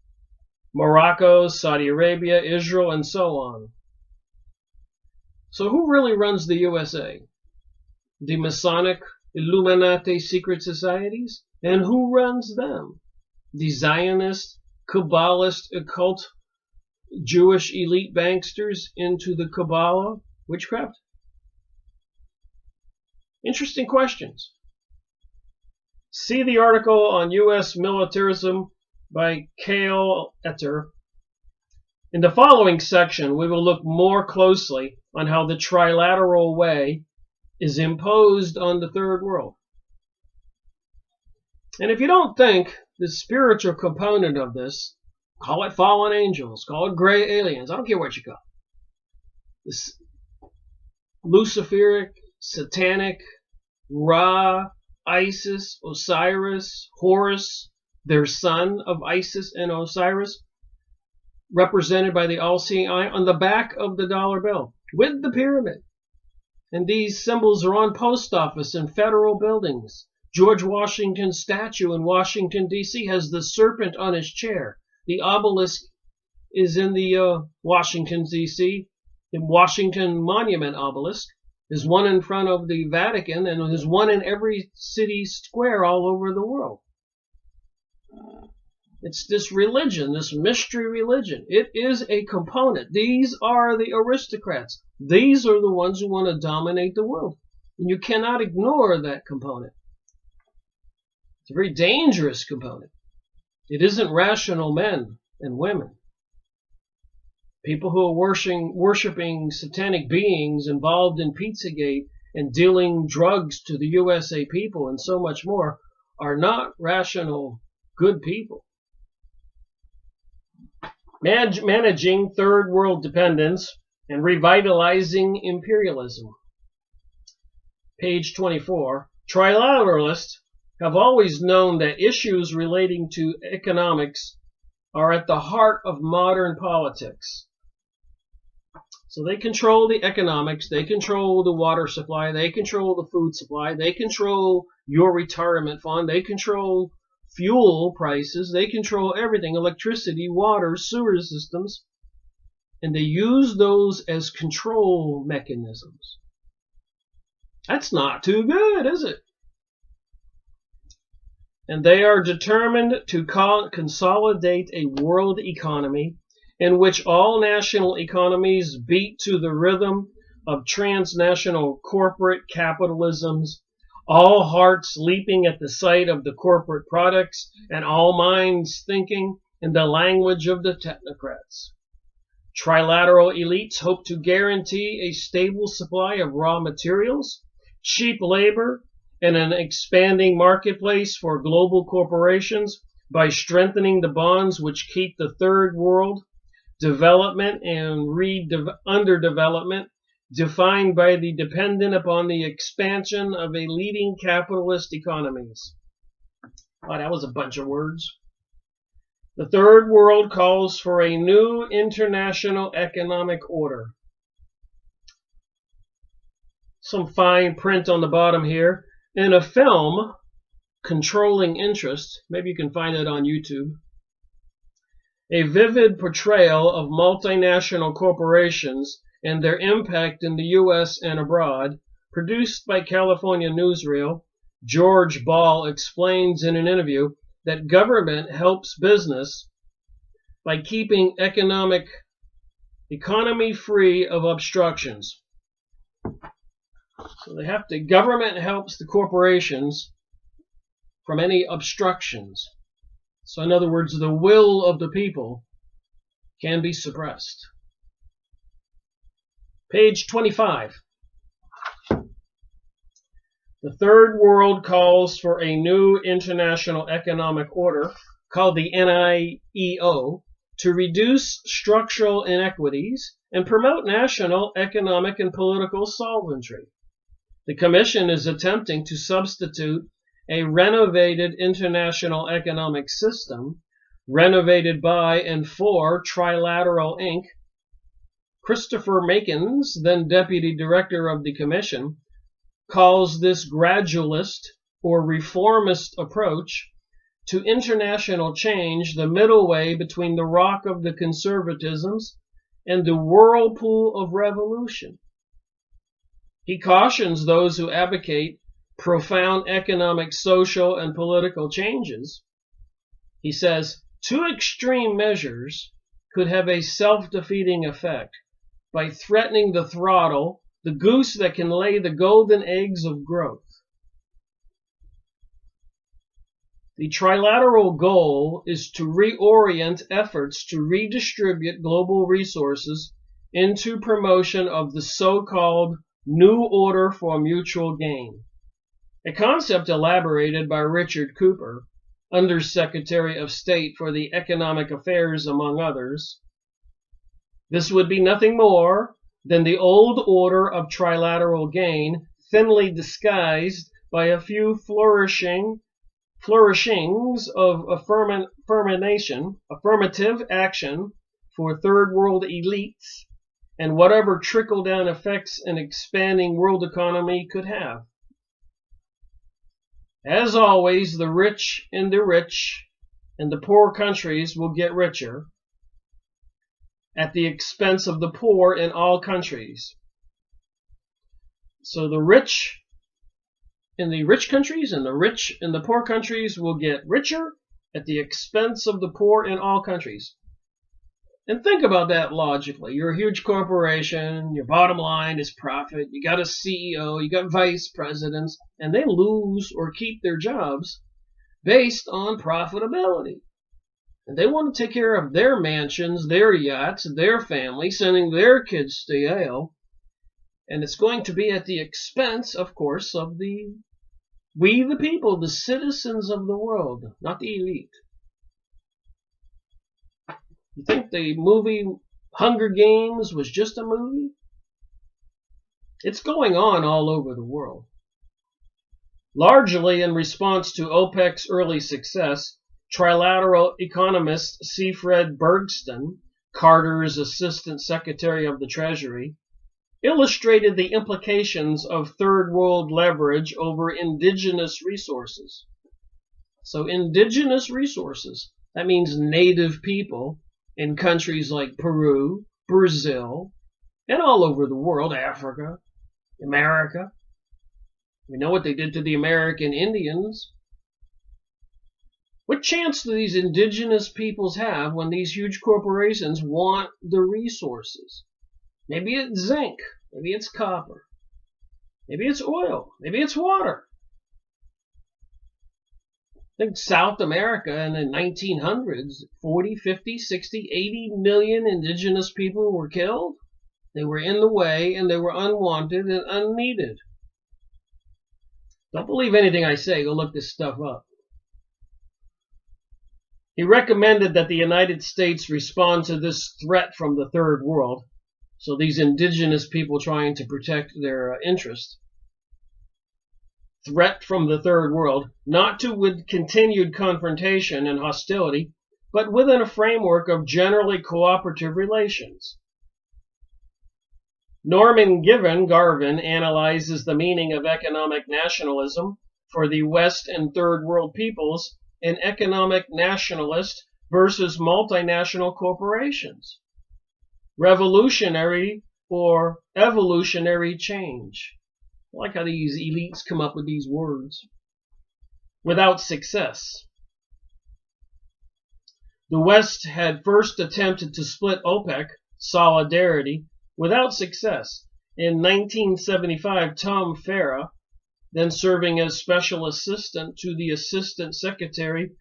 Morocco, Saudi Arabia, Israel, and so on. So who really runs the USA? The Masonic Illuminati secret societies? And who runs them? The Zionist, Kabbalist, occult, Jewish elite banksters into the Kabbalah, witchcraft? Interesting questions. See the article on U.S. militarism by Cale Etter. In the following section, we will look more closely on how the trilateral way is imposed on the third world. And if you don't think the spiritual component of this, call it fallen angels, call it gray aliens, I don't care what you call it. This Luciferic, satanic, Ra, Isis, Osiris, Horus, their son of Isis and Osiris, represented by the all-seeing eye on the back of the dollar bill with the pyramid. And these symbols are on post office and federal buildings. George Washington's statue in Washington, D.C. has the serpent on his chair. The obelisk is in the Washington, D.C. The Washington Monument obelisk. There's one in front of the Vatican, and there's one in every city square all over the world. It's this religion, this mystery religion. It is a component. These are the aristocrats. These are the ones who want to dominate the world. And you cannot ignore that component. It's a very dangerous component. It isn't rational men and women. People who are worshiping satanic beings involved in Pizzagate and dealing drugs to the USA people and so much more are not rational, good people. Managing third world dependence and revitalizing imperialism. Page 24. Trilateralists have always known that issues relating to economics are at the heart of modern politics. So they control the economics, they control the water supply, they control the food supply, they control your retirement fund, they control fuel prices, they control everything, electricity, water, sewer systems, and they use those as control mechanisms. That's not too good, is it? And they are determined to consolidate a world economy in which all national economies beat to the rhythm of transnational corporate capitalisms, all hearts leaping at the sight of the corporate products, and all minds thinking in the language of the technocrats. Trilateral elites hope to guarantee a stable supply of raw materials, cheap labor, and an expanding marketplace for global corporations by strengthening the bonds which keep the third world development and underdevelopment defined by the dependent upon the expansion of a leading capitalist economies. Wow, that was a bunch of words. The third world calls for a new international economic order. Some fine print on the bottom here. In a film, Controlling Interest, maybe you can find it on YouTube, a vivid portrayal of multinational corporations and their impact in the U.S. and abroad, produced by California newsreel, George Ball explains in an interview that government helps business by keeping economy free of obstructions. So government helps the corporations from any obstructions. So in other words, the will of the people can be suppressed. Page 25. The third world calls for a new international economic order called the NIEO to reduce structural inequities and promote national economic and political solvency. The Commission is attempting to substitute a renovated international economic system, renovated by and for Trilateral Inc. Christopher Makins, then Deputy Director of the Commission, calls this gradualist or reformist approach to international change the middle way between the rock of the conservatisms and the whirlpool of revolution. He cautions those who advocate profound economic, social, and political changes. He says, two extreme measures could have a self-defeating effect by threatening to throttle the goose that can lay the golden eggs of growth. The trilateral goal is to reorient efforts to redistribute global resources into promotion of the so-called New Order for Mutual Gain, a concept elaborated by Richard Cooper, Under-Secretary of State for the Economic Affairs, among others. This would be nothing more than the old order of trilateral gain, thinly disguised by a few flourishings of affirmative action for third world elites, and whatever trickle-down effects an expanding world economy could have. As always, the rich and the poor countries will get richer at the expense of the poor in all countries. So the rich in the rich countries and the rich in the poor countries will get richer at the expense of the poor in all countries. And think about that logically. You're a huge corporation, your bottom line is profit, you got a CEO, you got vice presidents, and they lose or keep their jobs based on profitability. And they want to take care of their mansions, their yachts, their family, sending their kids to Yale. And it's going to be at the expense, of course, of we the people, the citizens of the world, not the elite. You think the movie Hunger Games was just a movie? It's going on all over the world. Largely in response to OPEC's early success, trilateral economist Seafred Bergston, Carter's Assistant Secretary of the Treasury, illustrated the implications of third world leverage over indigenous resources. So indigenous resources, that means native people in countries like Peru, Brazil, and all over the world, Africa, America. We know what they did to the American Indians. What chance do these indigenous peoples have when these huge corporations want the resources? Maybe it's zinc, maybe it's copper, maybe it's oil, maybe it's water. I think South America in the 1900s, 40, 50, 60, 80 million indigenous people were killed. They were in the way and they were unwanted and unneeded. Don't believe anything I say. Go look this stuff up. He recommended that the United States respond to this threat from the Third World, so these indigenous people trying to protect their interests. Threat from the Third World, not to with continued confrontation and hostility, but within a framework of generally cooperative relations. Norman Garvin analyzes the meaning of economic nationalism for the West and Third World peoples in economic nationalist versus multinational corporations, revolutionary or evolutionary change. I like how these elites come up with these words. Without success. The West had first attempted to split OPEC, solidarity, without success. In 1975, Tom Farah, then serving as special assistant to the Assistant Secretary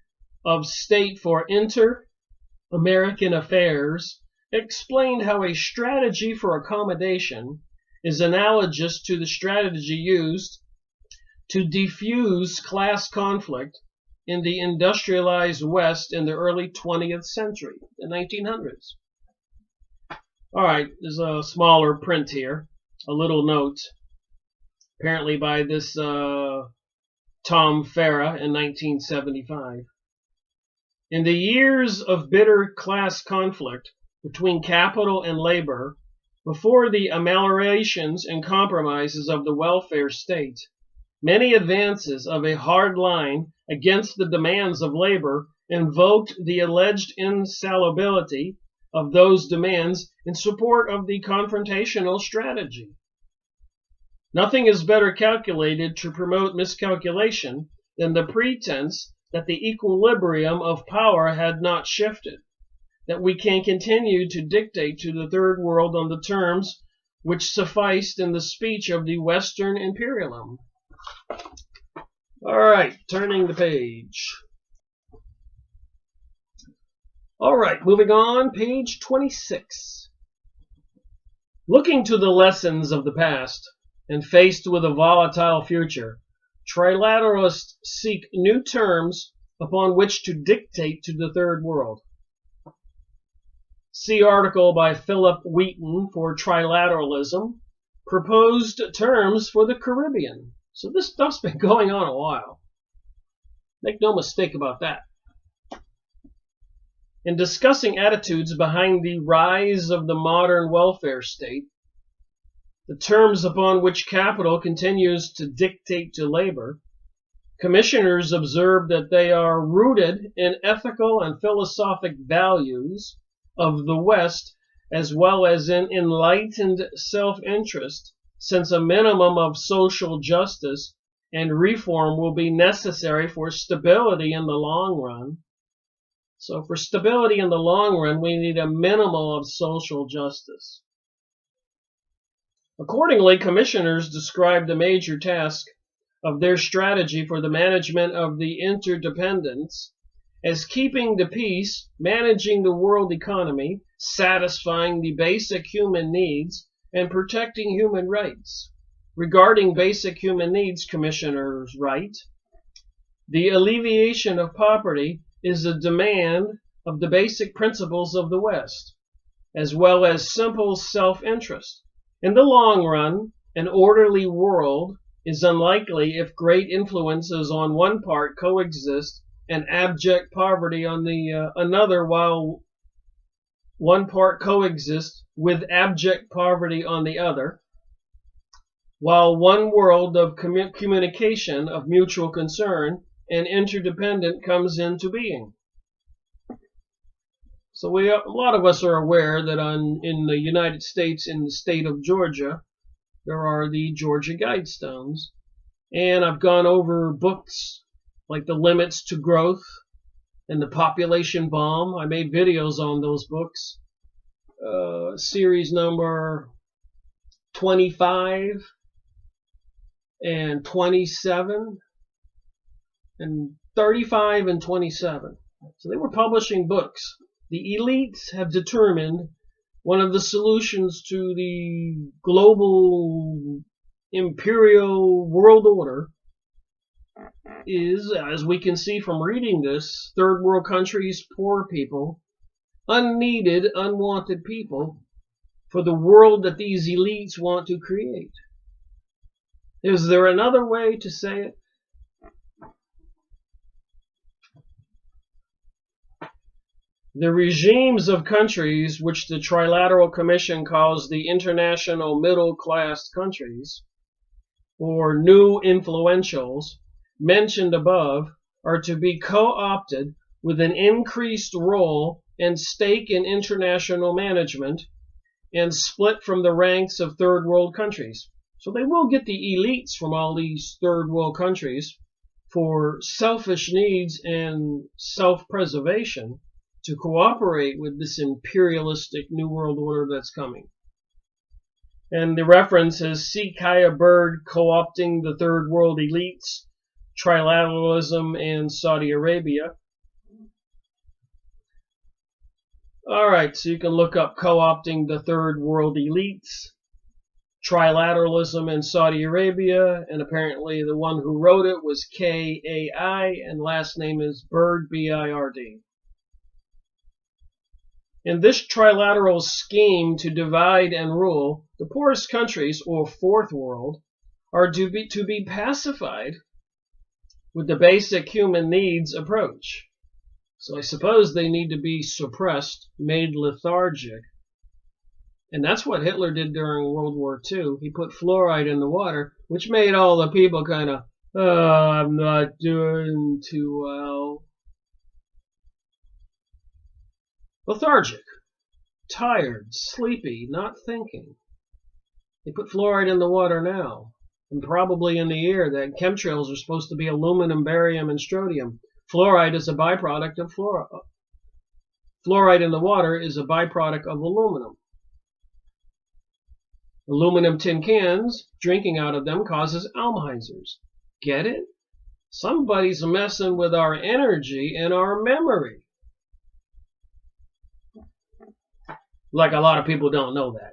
of State for Inter-American Affairs, explained how a strategy for accommodation is analogous to the strategy used to defuse class conflict in the industrialized West in the early 20th century, the 1900s. All right, there's a smaller print here, a little note, apparently by this Tom Farah in 1975. In the years of bitter class conflict between capital and labor, before the ameliorations and compromises of the welfare state, many advances of a hard line against the demands of labor invoked the alleged insolubility of those demands in support of the confrontational strategy. Nothing is better calculated to promote miscalculation than the pretense that the equilibrium of power had not shifted, that we can continue to dictate to the Third World on the terms which sufficed in the speech of the Western imperialism. All right, turning the page. All right, moving on, page 26. Looking to the lessons of the past and faced with a volatile future, trilateralists seek new terms upon which to dictate to the Third World. See article by Philip Wheaton for Trilateralism, proposed terms for the Caribbean. So this stuff's been going on a while. Make no mistake about that. In discussing attitudes behind the rise of the modern welfare state, the terms upon which capital continues to dictate to labor, commissioners observe that they are rooted in ethical and philosophic values of the West as well as in enlightened self-interest, since a minimum of social justice and reform will be necessary for stability in the long run. So for stability in the long run, we need a minimum of social justice. Accordingly, commissioners describe the major task of their strategy for the management of the interdependence as keeping the peace, managing the world economy, satisfying the basic human needs, and protecting human rights. Regarding basic human needs, commissioners write, the alleviation of poverty is a demand of the basic principles of the West, as well as simple self-interest. In the long run, an orderly world is unlikely if great influences on one part coexist and abject poverty on the another, while one part coexists with abject poverty on the other, while one world of communication, of mutual concern, and interdependent comes into being. So a lot of us are aware that in the United States, in the state of Georgia, there are the Georgia Guidestones. And I've gone over books like The Limits to Growth and The Population Bomb. I made videos on those books. Series number 25 and 27 and 35 and 27. So they were publishing books. The elites have determined one of the solutions to the global imperial world order is, as we can see from reading this, third world countries, poor people, unneeded, unwanted people for the world that these elites want to create. Is there another way to say it? The regimes of countries which the Trilateral Commission calls the international middle class countries, or new influentials, mentioned above, are to be co-opted with an increased role and stake in international management and split from the ranks of third world countries. So they will get the elites from all these third world countries for selfish needs and self-preservation to cooperate with this imperialistic new world order that's coming. And the reference is C. Kaya Bird co-opting the third world elites, Trilateralism, and Saudi Arabia. All right, so you can look up co-opting the third world elites, Trilateralism, and Saudi Arabia, and apparently the one who wrote it was K.A.I., and last name is Bird, B-I-R-D. In this trilateral scheme to divide and rule, the poorest countries, or fourth world, are to be pacified with the basic human needs approach. So I suppose they need to be suppressed, made lethargic. And that's what Hitler did during World War II. He put fluoride in the water, which made all the people kind of, oh, I'm not doing too well. Lethargic, tired, sleepy, not thinking. They put fluoride in the water now, and probably in the air. That chemtrails are supposed to be aluminum, barium, and strontium. Fluoride is a byproduct of fluoride. Fluoride in the water is a byproduct of aluminum. Aluminum tin cans, drinking out of them causes Alzheimer's. Get it? Somebody's messing with our energy and our memory. Like a lot of people don't know that.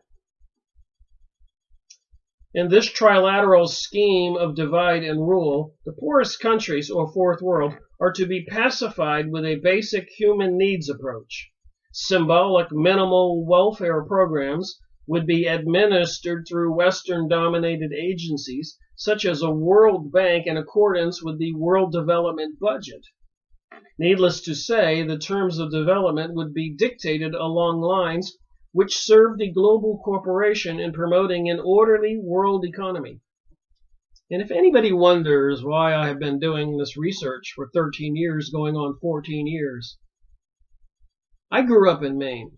In this trilateral scheme of divide and rule, the poorest countries, or fourth world, are to be pacified with a basic human needs approach. Symbolic minimal welfare programs would be administered through Western-dominated agencies, such as a World Bank, in accordance with the World Development Budget. Needless to say, the terms of development would be dictated along lines which serve the global corporation in promoting an orderly world economy. And if anybody wonders why I have been doing this research for 13 years, going on 14 years, I grew up in Maine.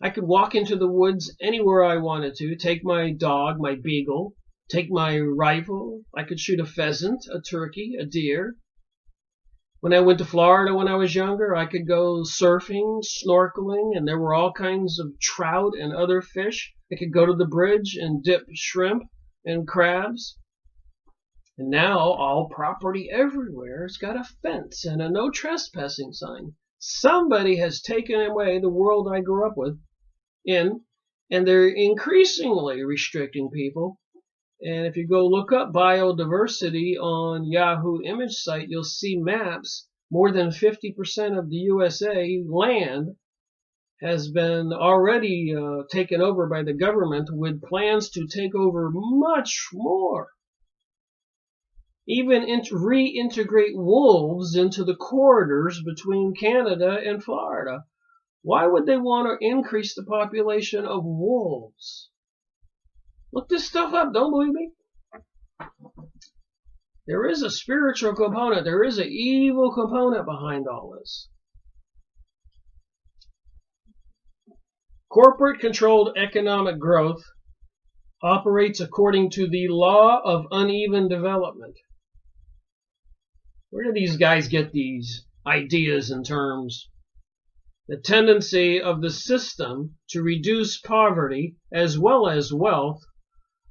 I could walk into the woods anywhere I wanted to, take my dog, my beagle, take my rifle. I could shoot a pheasant, a turkey, a deer. When I went to Florida when I was younger, I could go surfing, snorkeling, and there were all kinds of trout and other fish. I could go to the bridge and dip shrimp and crabs. And now all property everywhere has got a fence and a no trespassing sign. Somebody has taken away the world I grew up in, and they're increasingly restricting people. And if you go look up biodiversity on Yahoo image site, you'll see maps. More than 50% of the USA land has been already taken over by the government, with plans to take over much more. Even reintegrate wolves into the corridors between Canada and Florida. Why would they want to increase the population of wolves? Look this stuff up, don't believe me? There is a spiritual component. There is an evil component behind all this. Corporate-controlled economic growth operates according to the law of uneven development. Where do these guys get these ideas and terms? The tendency of the system to reduce poverty as well as wealth,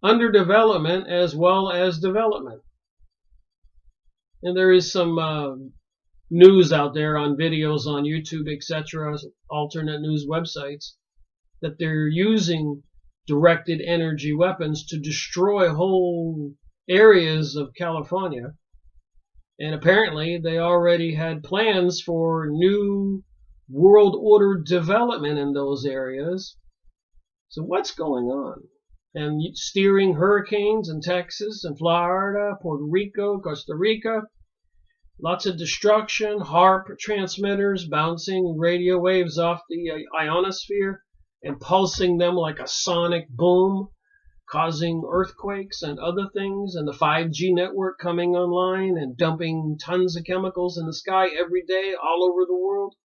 underdevelopment as well as development. And there is some news out there on videos on YouTube, etc., alternate news websites, that they're using directed energy weapons to destroy whole areas of California. And apparently they already had plans for new world order development in those areas. So what's going on? And steering hurricanes in Texas and Florida, Puerto Rico, Costa Rica. Lots of destruction, HARP transmitters bouncing radio waves off the ionosphere and pulsing them like a sonic boom, causing earthquakes and other things, and the 5G network coming online and dumping tons of chemicals in the sky every day all over the world.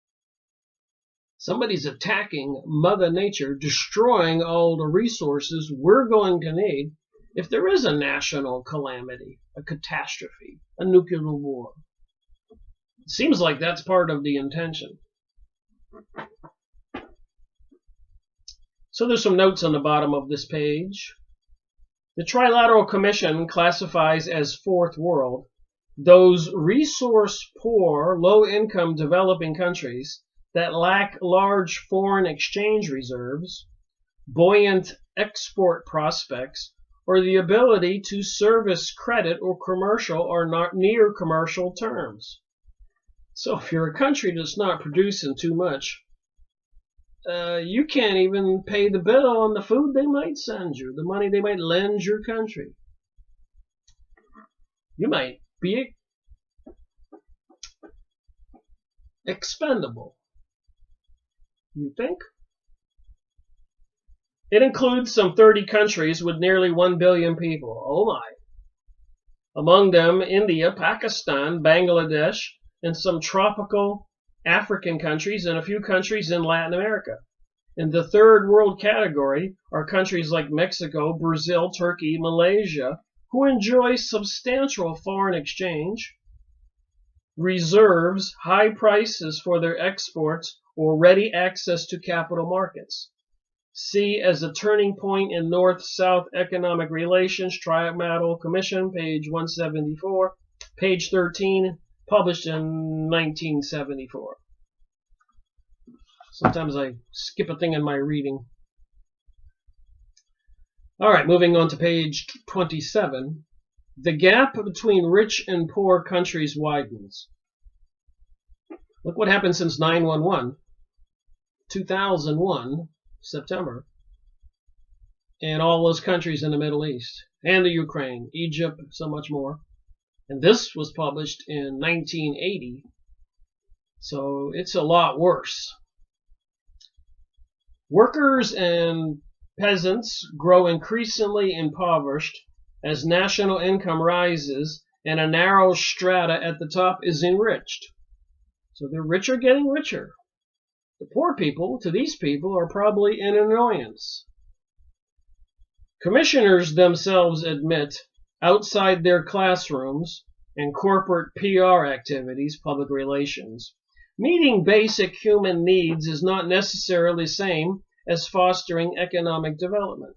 Somebody's attacking Mother Nature, destroying all the resources we're going to need if there is a national calamity, a catastrophe, a nuclear war. It seems like that's part of the intention. So there's some notes on the bottom of this page. The Trilateral Commission classifies as Fourth World those resource-poor, low-income developing countries that lack large foreign exchange reserves, buoyant export prospects, or the ability to service credit or commercial or not near commercial terms. So if you're a country that's not producing too much, you can't even pay the bill on the food they might send you, the money they might lend your country. You might be expendable. You think? It includes some 30 countries with nearly 1 billion people. Oh my. Among them, India, Pakistan, Bangladesh, and some tropical African countries and a few countries in Latin America. In the third world category are countries like Mexico, Brazil, Turkey, Malaysia, who enjoy substantial foreign exchange, reserves, high prices for their exports, or ready access to capital markets. See as a turning point in North-South economic relations, Trilateral Commission, page 174, page 13, published in 1974. Sometimes I skip a thing in my reading. All right, moving on to page 27. The gap between rich and poor countries widens. Look what happened since 9/11, 2001, September, in all those countries in the Middle East, and the Ukraine, Egypt, so much more. And this was published in 1980, so it's a lot worse. Workers and peasants grow increasingly impoverished as national income rises and a narrow strata at the top is enriched. So the rich are getting richer. The poor people, to these people, are probably an annoyance. Commissioners themselves admit, outside their classrooms and corporate PR activities, public relations, meeting basic human needs is not necessarily the same as fostering economic development.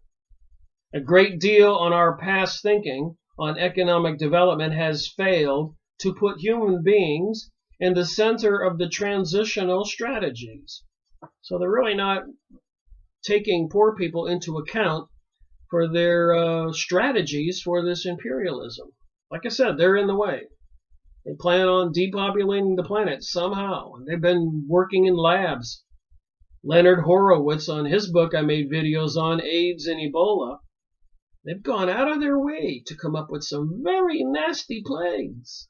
A great deal on our past thinking on economic development has failed to put human beings in the center of the transitional strategies. So they're really not taking poor people into account for their strategies for this imperialism. Like I said, they're in the way. They plan on depopulating the planet somehow, and they've been working in labs. Leonard Horowitz, on his book I made videos on, AIDS and Ebola, they've gone out of their way to come up with some very nasty plagues.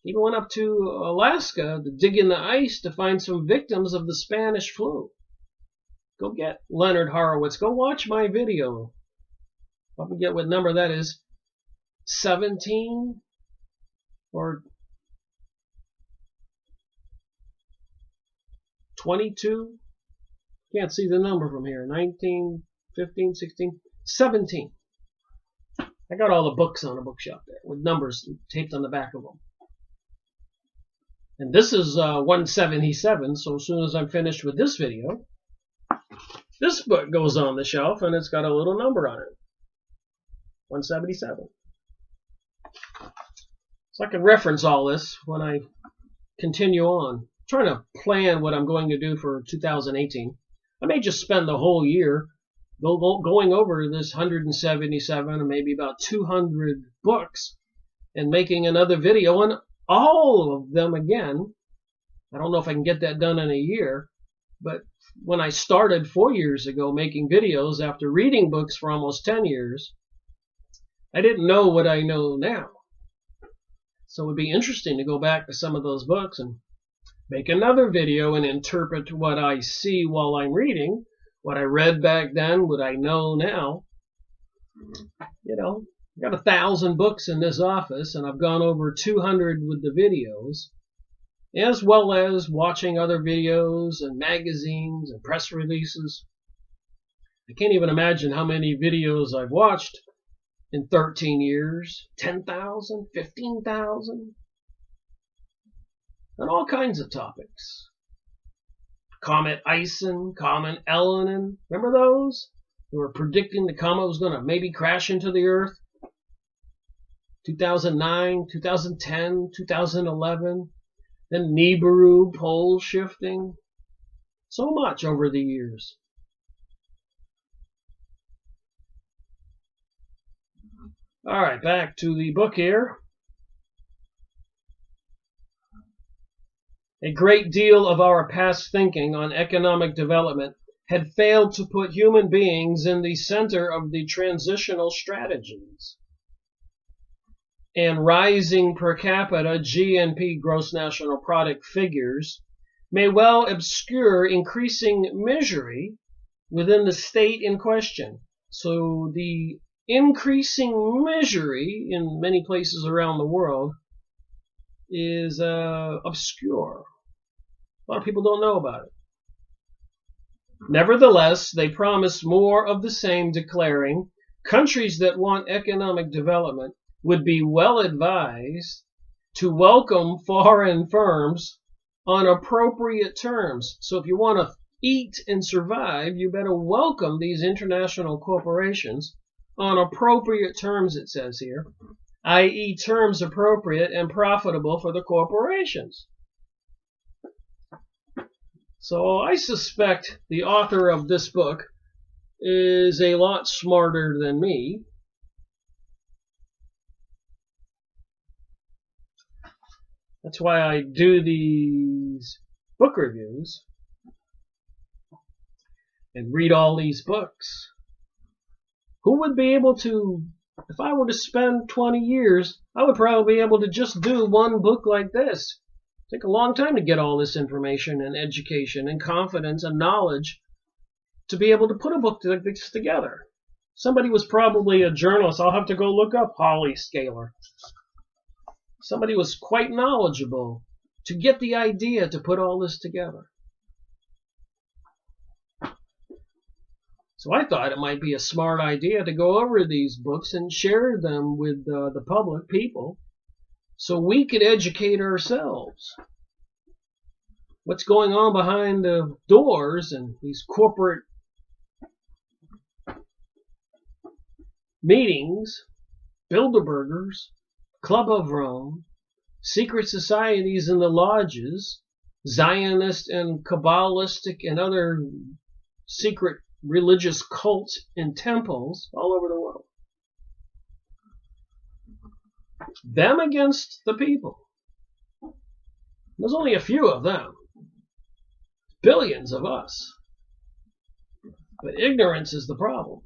Even went up to Alaska to dig in the ice to find some victims of the Spanish flu. Go get Leonard Horowitz. Go watch my video. I forget what number that is. 17 or 22. Can't see the number from here. 19, 15, 16, 17. I got all the books on the bookshelf there with numbers taped on the back of them. And this is 177, so as soon as I'm finished with this video, this book goes on the shelf and it's got a little number on it. 177. So I can reference all this when I continue on. I'm trying to plan what I'm going to do for 2018. I may just spend the whole year going over this 177 or maybe about 200 books and making another video on all of them again. I don't know if I can get that done in a year, but when I started 4 years ago making videos after reading books for almost 10 years, I didn't know what I know now. So it would be interesting to go back to some of those books and make another video and interpret what I see while I'm reading, what I read back then, what I know now. You know, I've got 1,000 books in this office, and I've gone over 200 with the videos, as well as watching other videos and magazines and press releases. I can't even imagine how many videos I've watched in 13 years, 10,000, 15,000, on all kinds of topics. Comet Ison, Comet Elenin, remember those? They were predicting the comet was going to maybe crash into the Earth. 2009, 2010, 2011, then Nibiru, pole shifting. So much over the years. All right, back to the book here. A great deal of our past thinking on economic development had failed to put human beings in the center of the transitional strategies. And rising per capita GNP, gross national product figures, may well obscure increasing misery within the state in question. So the increasing misery in many places around the world is obscure. A lot of people don't know about it. Nevertheless, they promise more of the same, declaring countries that want economic development would be well advised to welcome foreign firms on appropriate terms. So if you want to eat and survive, you better welcome these international corporations on appropriate terms, it says here, i.e. terms appropriate and profitable for the corporations. So I suspect the author of this book is a lot smarter than me. That's why I do these book reviews and read all these books. Who would be able to, if I were to spend 20 years, I would probably be able to just do one book like this. Take a long time to get all this information and education and confidence and knowledge to be able to put a book like this together. Somebody was probably a journalist. I'll have to go look up Holly Scaler. Somebody was quite knowledgeable to get the idea to put all this together. So I thought it might be a smart idea to go over these books and share them with the public, people, so we could educate ourselves. What's going on behind the doors and these corporate meetings, Bilderbergers, Club of Rome, secret societies in the lodges, Zionist and Kabbalistic and other secret religious cults and temples all over the world. Them against the people. There's only a few of them. Billions of us. But ignorance is the problem.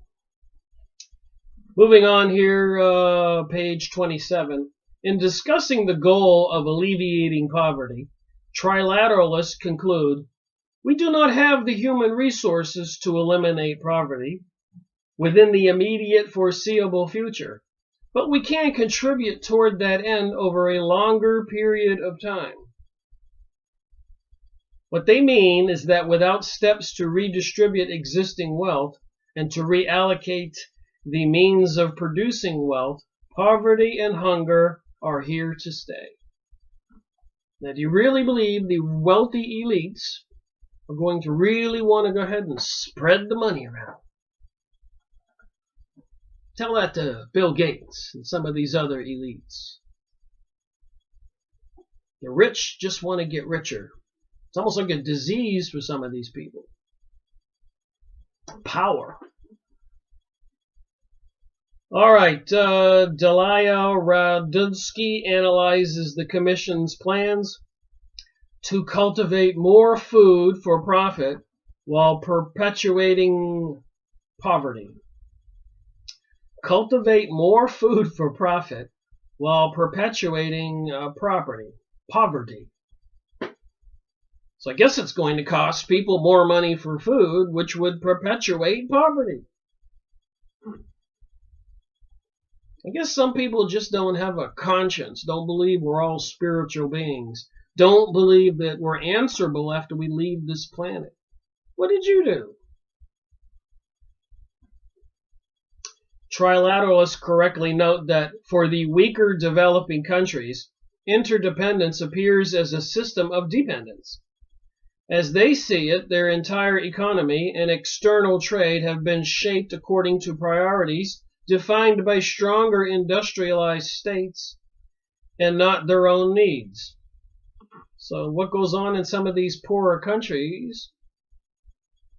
Moving on here, page 27. In discussing the goal of alleviating poverty, Trilateralists conclude, we do not have the human resources to eliminate poverty within the immediate foreseeable future, but we can contribute toward that end over a longer period of time. What they mean is that without steps to redistribute existing wealth and to reallocate the means of producing wealth, poverty and hunger are here to stay. Now, do you really believe the wealthy elites are going to really want to go ahead and spread the money around? Tell that to Bill Gates and some of these other elites. The rich just want to get richer. It's almost like a disease for some of these people. Power. All right, Delia Radunsky analyzes the Commission's plans to cultivate more food for profit while perpetuating poverty. Cultivate more food for profit while perpetuating poverty. So I guess it's going to cost people more money for food, which would perpetuate poverty. I guess some people just don't have a conscience, don't believe we're all spiritual beings, don't believe that we're answerable after we leave this planet. What did you do? Trilateralists correctly note that for the weaker developing countries, interdependence appears as a system of dependence. As they see it, their entire economy and external trade have been shaped according to priorities defined by stronger industrialized states and not their own needs. So what goes on in some of these poorer countries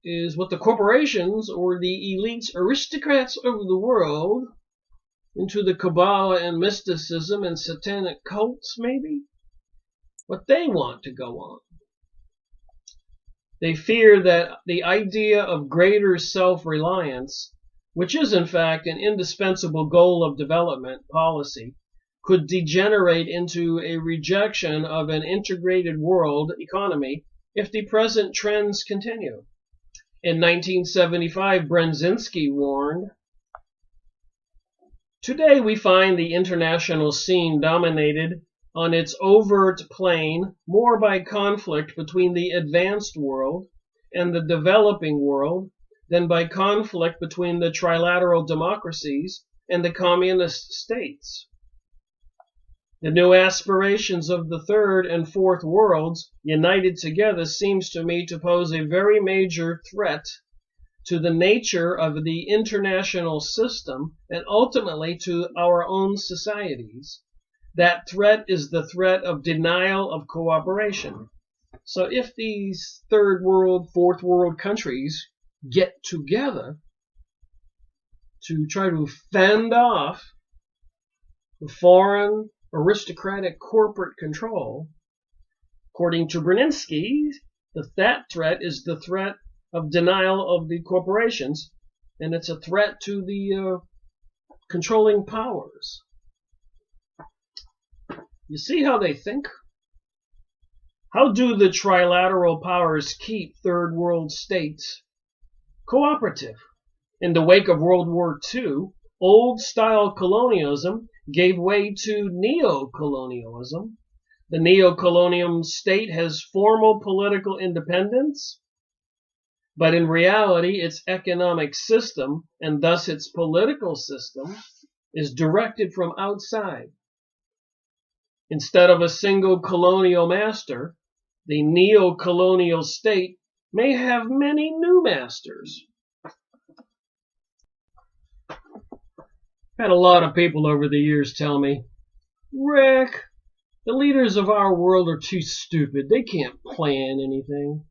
is what the corporations or the elites, aristocrats of the world, into the Kabbalah and mysticism and satanic cults maybe, what they want to go on. They fear that the idea of greater self-reliance, which is in fact an indispensable goal of development policy, could degenerate into a rejection of an integrated world economy if the present trends continue. In 1975, Brzezinski warned, "Today we find the international scene dominated on its overt plane more by conflict between the advanced world and the developing world than by conflict between the trilateral democracies and the communist states. The new aspirations of the third and fourth worlds united together seems to me to pose a very major threat to the nature of the international system and ultimately to our own societies. That threat is the threat of denial of cooperation." So if these third world, fourth world countries get together to try to fend off the foreign aristocratic corporate control, according to Brzezinski, that threat is the threat of denial of the corporations, and it's a threat to the controlling powers. You see how they think? How do the trilateral powers keep third world states cooperative? In the wake of World War II, old-style colonialism gave way to neo-colonialism. The neo-colonial state has formal political independence, but in reality its economic system, and thus its political system, is directed from outside. Instead of a single colonial master, the neo-colonial state may have many new masters. I've had a lot of people over the years tell me, "Rick, the leaders of our world are too stupid. They can't plan anything."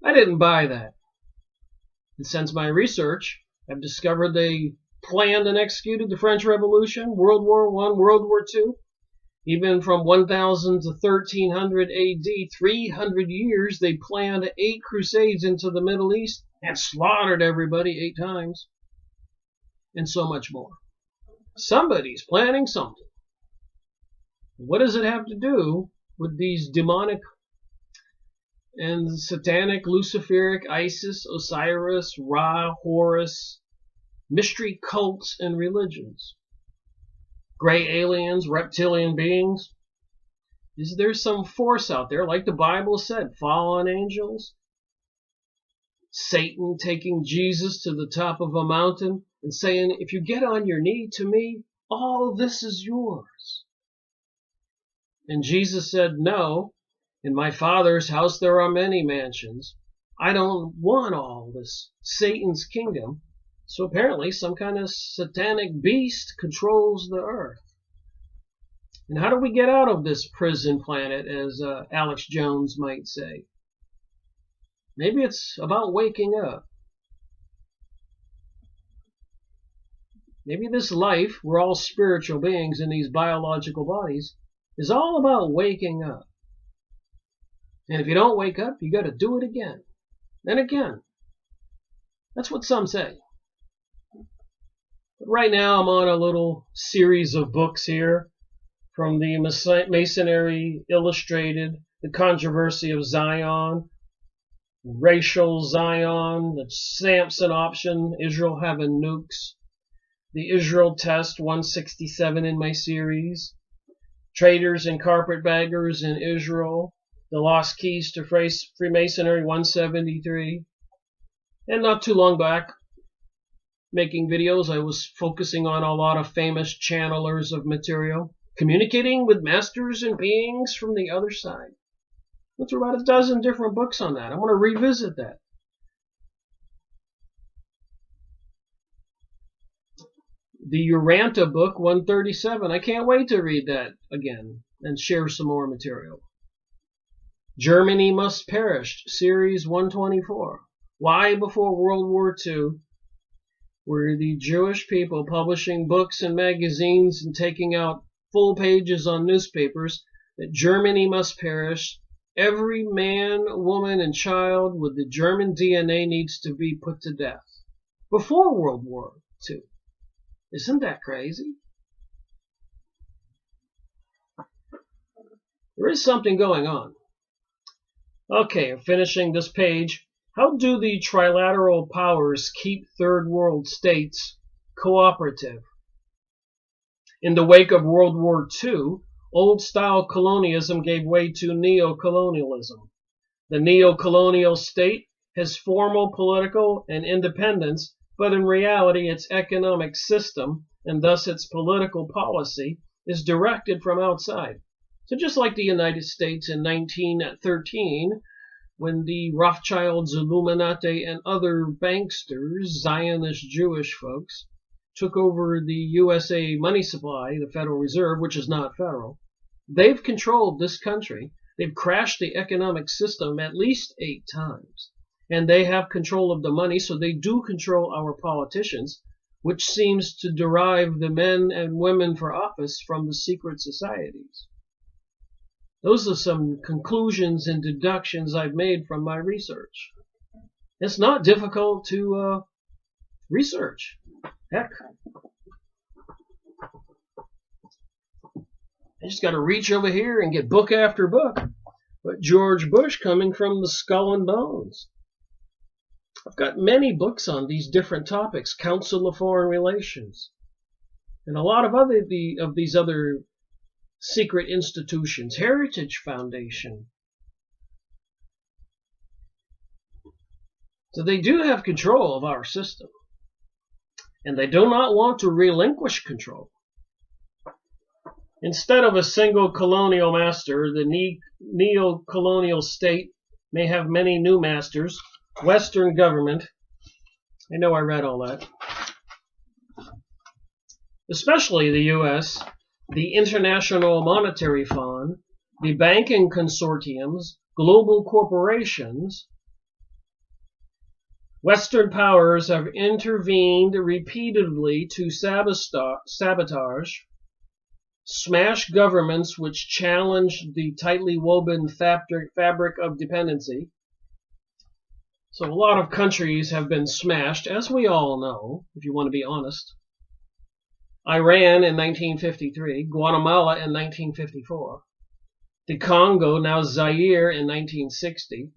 I didn't buy that. And since my research, I've discovered they planned and executed the French Revolution, World War I, World War II. Even from 1000 to 1300 AD, 300 years, they planned 8 crusades into the Middle East and slaughtered everybody 8 times. And so much more. Somebody's planning something. What does it have to do with these demonic and satanic, Luciferic, Isis, Osiris, Ra, Horus, mystery cults and religions? Gray aliens, reptilian beings? Is there some force out there, like the Bible said, fallen angels? Satan taking Jesus to the top of a mountain and saying, "If you get on your knee to me, all this is yours." And Jesus said, "No, in my Father's house there are many mansions. I don't want all this Satan's kingdom." So apparently some kind of satanic beast controls the earth. And how do we get out of this prison planet, as Alex Jones might say? Maybe it's about waking up. Maybe this life, we're all spiritual beings in these biological bodies, is all about waking up. And if you don't wake up, you got to do it again and again. That's what some say. But right now I'm on a little series of books here from the Masonry Illustrated, The Controversy of Zion, Racial Zion, the Samson Option, Israel Having Nukes, the Israel Test 167 in my series, Traders and Carpetbaggers in Israel, The Lost Keys to Freemasonry 173. And not too long back, making videos, I was focusing on a lot of famous channelers of material, communicating with masters and beings from the other side. Went through about a dozen different books on that. I'm going to revisit that. The Uranta book 137. I can't wait to read that again and share some more material. Germany Must Perish, Series 124. Why before World War II were the Jewish people publishing books and magazines and taking out full pages on newspapers that Germany must perish? Every man, woman, and child with the German DNA needs to be put to death before World War II. Isn't that crazy? There is something going on. Okay, finishing this page. How do the trilateral powers keep third world states cooperative? In the wake of World War II, old-style colonialism gave way to neo-colonialism. The neo-colonial state has formal political and independence, but in reality its economic system, and thus its political policy, is directed from outside. So just like the United States in 1913, when the Rothschilds, Illuminati, and other banksters, Zionist Jewish folks, took over the USA money supply, the Federal Reserve, which is not federal, they've controlled this country. They've crashed the economic system at least 8 times. And they have control of the money, so they do control our politicians, which seems to derive the men and women for office from the secret societies. Those are some conclusions and deductions I've made from my research. It's not difficult to research. Heck, I just got to reach over here and get book after book. But George Bush coming from the Skull and Bones. I've got many books on these different topics. Council of Foreign Relations, and a lot of these other secret institutions. Heritage Foundation. So they do have control of our system. And they do not want to relinquish control. Instead of a single colonial master, the neo-colonial state may have many new masters. Western government, I know I read all that, especially the U.S., the International Monetary Fund, the banking consortiums, global corporations. Western powers have intervened repeatedly to sabotage, smash governments which challenge the tightly woven fabric of dependency. So a lot of countries have been smashed, as we all know, if you want to be honest. Iran in 1953, Guatemala in 1954, the Congo, now Zaire, in 1960,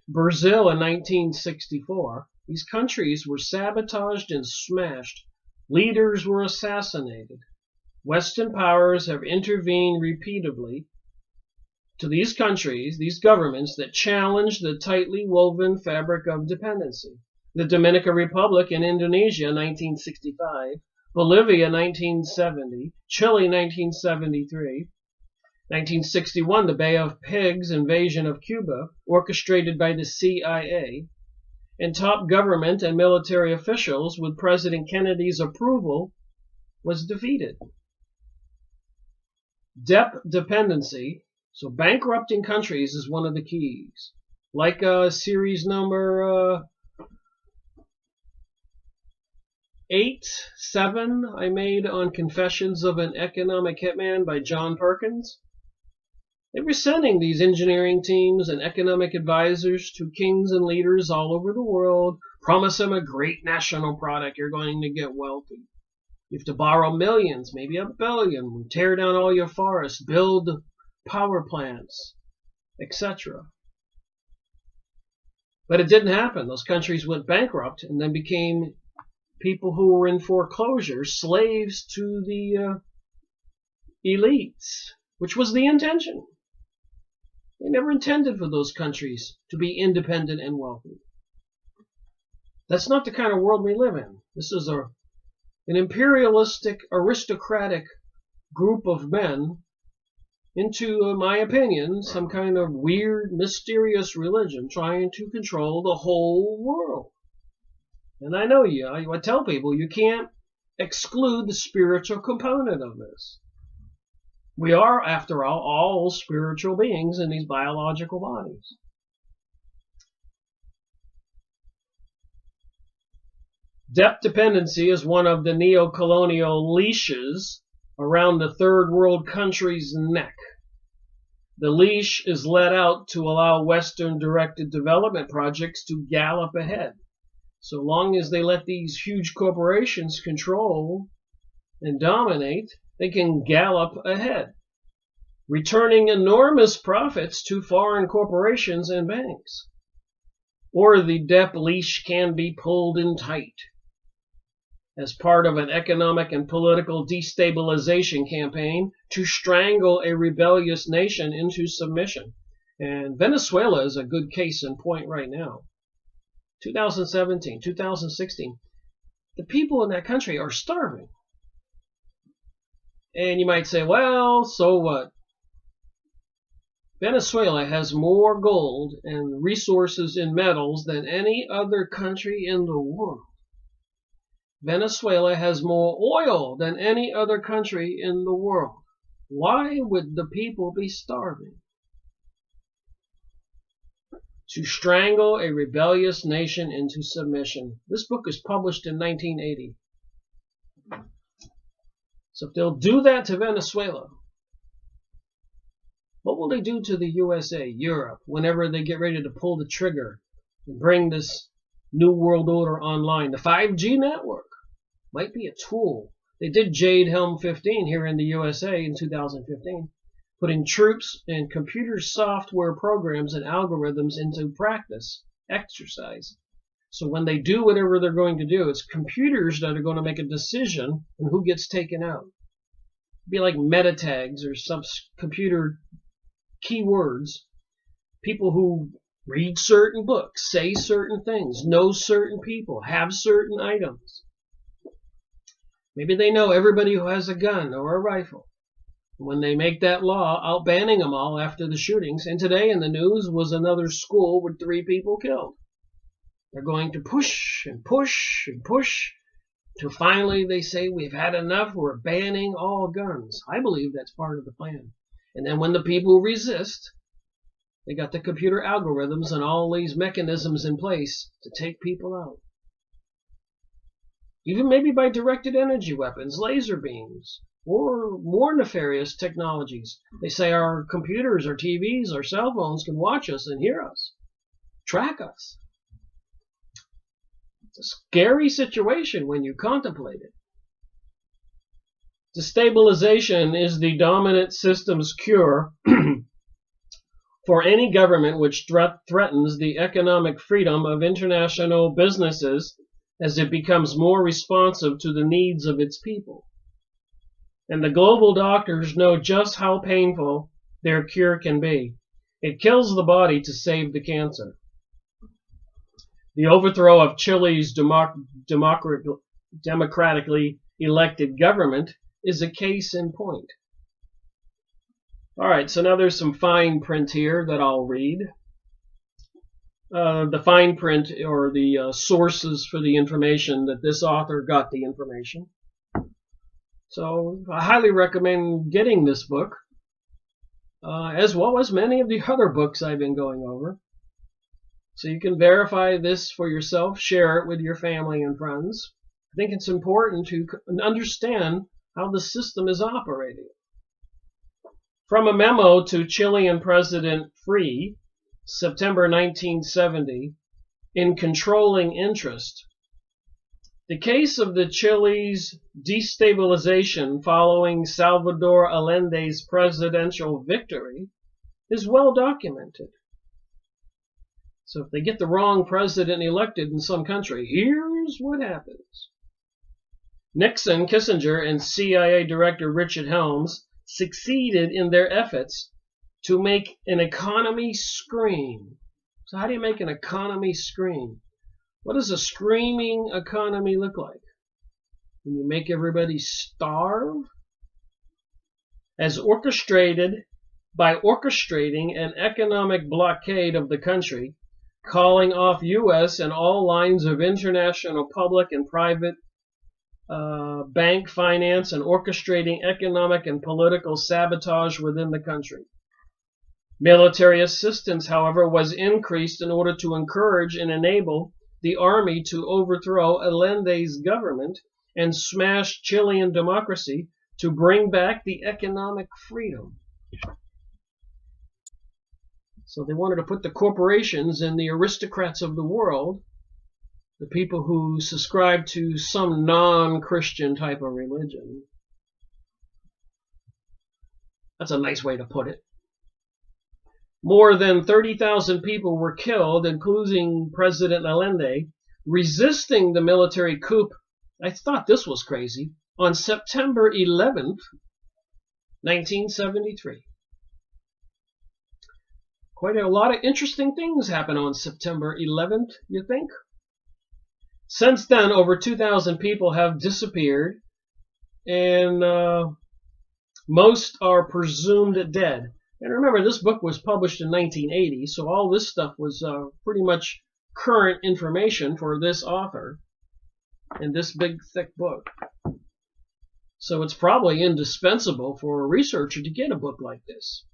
Brazil in 1964. These countries were sabotaged and smashed. Leaders were assassinated. Western powers have intervened repeatedly to these countries, these governments that challenge the tightly woven fabric of dependency. The Dominican Republic in Indonesia, 1965, Bolivia, 1970, Chile, 1973, 1961, the Bay of Pigs invasion of Cuba, orchestrated by the CIA, and top government and military officials with President Kennedy's approval was defeated. Debt dependency, so bankrupting countries, is one of the keys. Like series number 7 I made on Confessions of an Economic Hitman by John Perkins. They were sending these engineering teams and economic advisors to kings and leaders all over the world, promise them a great national product, you're going to get wealthy. You have to borrow millions, maybe $1 billion, tear down all your forests, build power plants, etc. But it didn't happen. Those countries went bankrupt and then became people who were in foreclosure, slaves to the elites, which was the intention. They never intended for those countries to be independent and wealthy. That's not the kind of world we live in. This is an imperialistic, aristocratic group of men into, in my opinion, some kind of weird, mysterious religion trying to control the whole world. And I know I tell people you can't exclude the spiritual component of this. We are, after all spiritual beings in these biological bodies. Debt dependency is one of the neo-colonial leashes around the third world country's neck. The leash is let out to allow Western-directed development projects to gallop ahead. So long as they let these huge corporations control and dominate, they can gallop ahead, returning enormous profits to foreign corporations and banks. Or the debt leash can be pulled in tight as part of an economic and political destabilization campaign to strangle a rebellious nation into submission. And Venezuela is a good case in point right now. 2017, 2016, the people in that country are starving. And you might say, well, so what? Venezuela has more gold and resources in metals than any other country in the world. Venezuela has more oil than any other country in the world. Why would the people be starving? To strangle a rebellious nation into submission. This book is published in 1980. So if they'll do that to Venezuela, what will they do to the USA, Europe, whenever they get ready to pull the trigger and bring this new world order online? The 5G network might be a tool. They did Jade Helm 15 here in the USA in 2015, putting troops and computer software programs and algorithms into practice, exercise. So when they do whatever they're going to do, it's computers that are going to make a decision on who gets taken out. It'd be like meta tags or some computer keywords. People who read certain books, say certain things, know certain people, have certain items. Maybe they know everybody who has a gun or a rifle. When they make that law out banning them all after the shootings, and today in the news was another school with 3 people killed. They're going to push and push and push till finally they say we've had enough, we're banning all guns. I believe that's part of the plan. And then when the people resist, they got the computer algorithms and all these mechanisms in place to take people out. Even maybe by directed energy weapons, laser beams, or more nefarious technologies. They say our computers, our TVs, our cell phones can watch us and hear us, track us. It's a scary situation when you contemplate it. Destabilization is the dominant system's cure for any government which threatens the economic freedom of international businesses as it becomes more responsive to the needs of its people. And the global doctors know just how painful their cure can be. It kills the body to save the cancer. The overthrow of Chile's democratically elected government is a case in point. All right, so now there's some fine print here that I'll read. The fine print or the sources for the information that this author got the information. So I highly recommend getting this book, as well as many of the other books I've been going over. So you can verify this for yourself, share it with your family and friends. I think it's important to understand how the system is operating. From a memo to Chilean President Free, September 1970, in Controlling Interest, the case of the Chile's destabilization following Salvador Allende's presidential victory is well documented. So if they get the wrong president elected in some country, here's what happens. Nixon, Kissinger, and CIA Director Richard Helms succeeded in their efforts to make an economy scream. So how do you make an economy scream? What does a screaming economy look like? When you make everybody starve? As orchestrated by orchestrating an economic blockade of the country, calling off U.S. and all lines of international public and private bank finance, and orchestrating economic and political sabotage within the country. Military assistance, however, was increased in order to encourage and enable the army to overthrow Allende's government and smash Chilean democracy to bring back the economic freedom. So they wanted to put the corporations and the aristocrats of the world, the people who subscribe to some non-Christian type of religion. That's a nice way to put it. More than 30,000 people were killed, including President Allende, resisting the military coup. I thought this was crazy. On September 11th, 1973. Quite a lot of interesting things happen on September 11th, you think? Since then, over 2,000 people have disappeared, and most are presumed dead. And remember, this book was published in 1980, so all this stuff was pretty much current information for this author in this big, thick book. So it's probably indispensable for a researcher to get a book like this.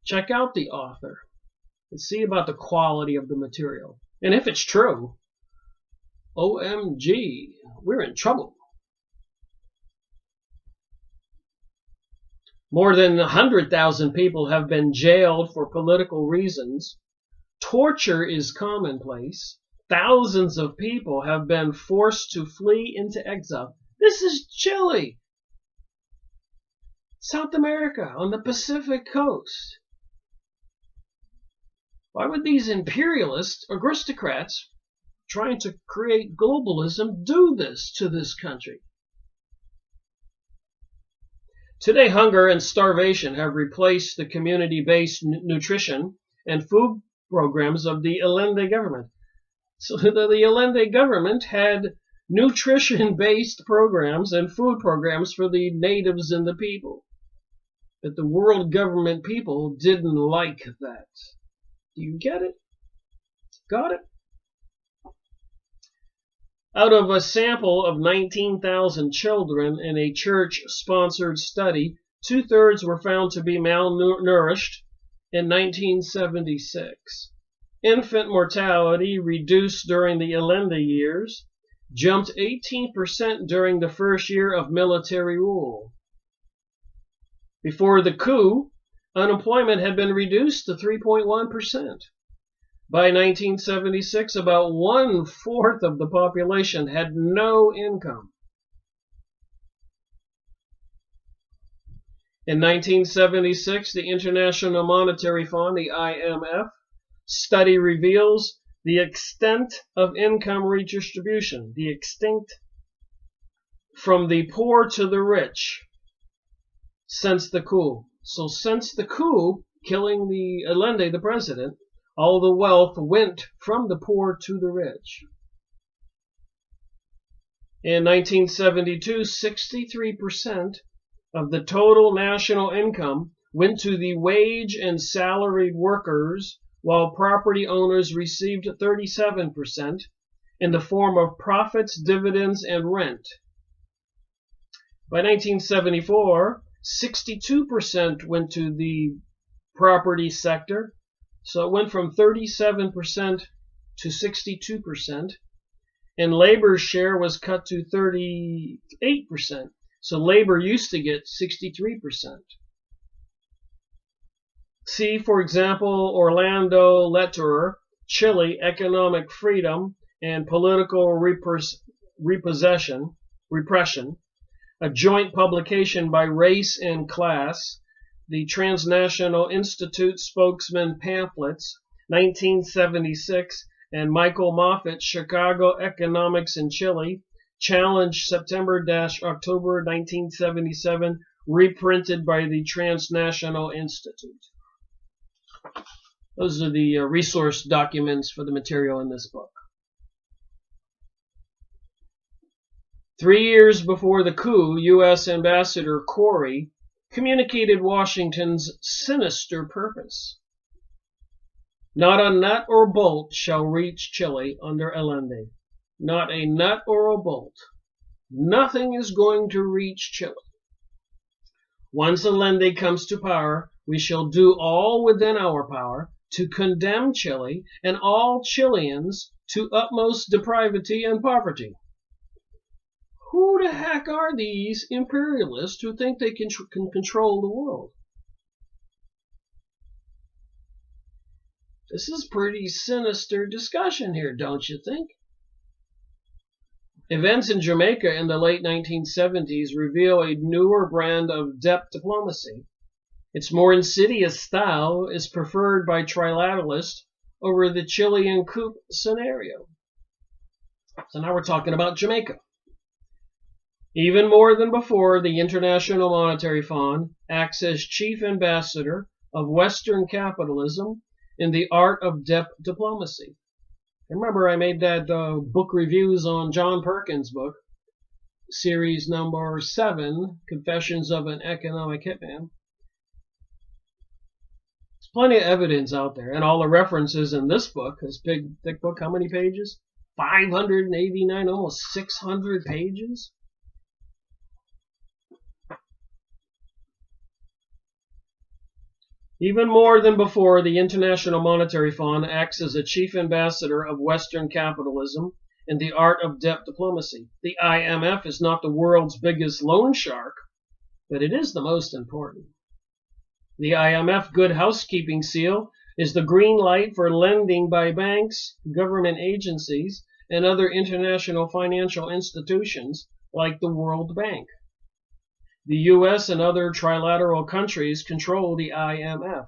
Check out the author and see about the quality of the material. And if it's true, OMG, we're in trouble. More than 100,000 people have been jailed for political reasons. Torture is commonplace. Thousands of people have been forced to flee into exile. This is Chile, South America, on the Pacific coast. Why would these imperialist aristocrats trying to create globalism do this to this country? Today, hunger and starvation have replaced the community-based nutrition and food programs of the Allende government. So the Allende government had nutrition-based programs and food programs for the natives and the people. But the world government people didn't like that. Do you get it? Got it? Out of a sample of 19,000 children in a church-sponsored study, 2/3 were found to be malnourished in 1976. Infant mortality reduced during the Allende years, jumped 18% during the first year of military rule. Before the coup, unemployment had been reduced to 3.1%. By 1976, about 1/4 of the population had no income. In 1976, the International Monetary Fund, the IMF, study reveals the extent of income redistribution, the extent from the poor to the rich since the coup. So since the coup, killing the Allende, the president, all the wealth went from the poor to the rich. In 1972, 63% of the total national income went to the wage and salaried workers, while property owners received 37% in the form of profits, dividends, and rent. By 1974, 62% went to the property sector. So it went from 37% to 62%. and labor's share was cut to 38%. So labor used to get 63%. See, for example, Orlando Letterer, Chile, Economic Freedom and Political Repression, a joint publication by Race and Class, the Transnational Institute Spokesman Pamphlets, 1976, and Michael Moffat's Chicago Economics in Chile, Challenge September-October 1977, reprinted by the Transnational Institute. Those are the resource documents for the material in this book. 3 years before the coup, U.S. Ambassador Corey communicated Washington's sinister purpose. Not a nut or bolt shall reach Chile under Allende. Not a nut or a bolt. Nothing is going to reach Chile. Once Allende comes to power, we shall do all within our power to condemn Chile and all Chileans to utmost depravity and poverty. Who the heck are these imperialists who think they can control the world? This is pretty sinister discussion here, don't you think? Events in Jamaica in the late 1970s reveal a newer brand of depth diplomacy. Its more insidious style is preferred by trilateralists over the Chilean coup scenario. So now we're talking about Jamaica. Even more than before, the International Monetary Fund acts as chief ambassador of Western capitalism in the art of depth diplomacy. Remember, I made that book reviews on John Perkins' book, series number 7, Confessions of an Economic Hitman. There's plenty of evidence out there, and all the references in this book, this big, thick book, how many pages? 589, almost 600 pages. Even more than before, the International Monetary Fund acts as a chief ambassador of Western capitalism in the art of depth diplomacy. The IMF is not the world's biggest loan shark, but it is the most important. The IMF Good Housekeeping Seal is the green light for lending by banks, government agencies, and other international financial institutions like the World Bank. The U.S. and other trilateral countries control the IMF.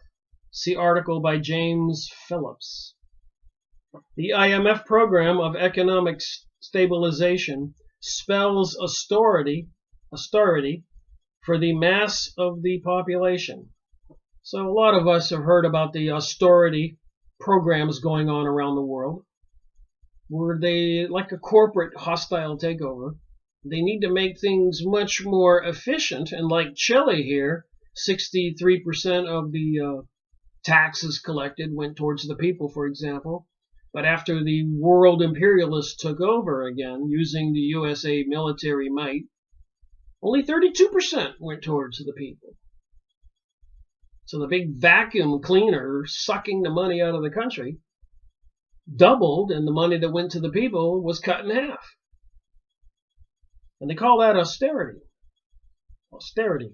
See article by James Phillips. The IMF program of economic stabilization spells austerity for the mass of the population. So a lot of us have heard about the austerity programs going on around the world, where they, like a corporate hostile takeover, they need to make things much more efficient. And like Chile here, 63% of the taxes collected went towards the people, for example. But after the world imperialists took over again, using the USA military might, only 32% went towards the people. So the big vacuum cleaner sucking the money out of the country doubled, and the money that went to the people was cut in half. And they call that austerity. Austerity.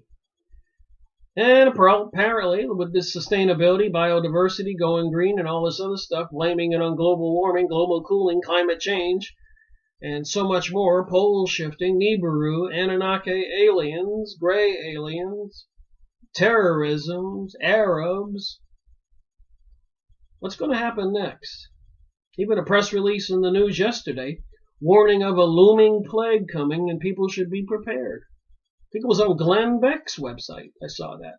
And apparently, with this sustainability, biodiversity, going green, and all this other stuff, blaming it on global warming, global cooling, climate change, and so much more, pole shifting, Nibiru, Anunnaki aliens, gray aliens, terrorism, Arabs. What's going to happen next? Even a press release in the news yesterday warning of a looming plague coming, and people should be prepared. I think it was on Glenn Beck's website. I saw that.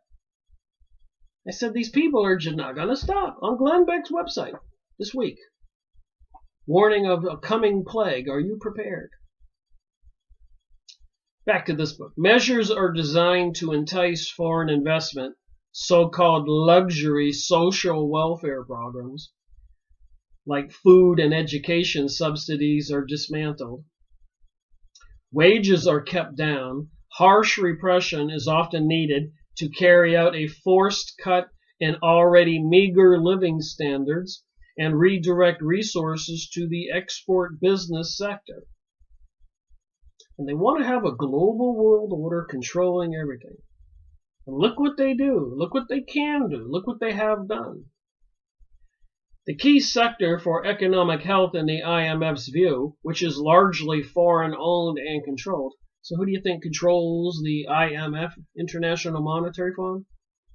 I said these people are just not going to stop. On Glenn Beck's website this week. Warning of a coming plague. Are you prepared? Back to this book. Measures are designed to entice foreign investment, so-called luxury social welfare programs, like food and education subsidies, are dismantled. Wages are kept down. Harsh repression is often needed to carry out a forced cut in already meager living standards, and redirect resources to the export business sector. And they want to have a global world order controlling everything. And look what they do. Look what they can do. Look what they have done. The key sector for economic health in the IMF's view, which is largely foreign-owned and controlled. So who do you think controls the IMF, International Monetary Fund?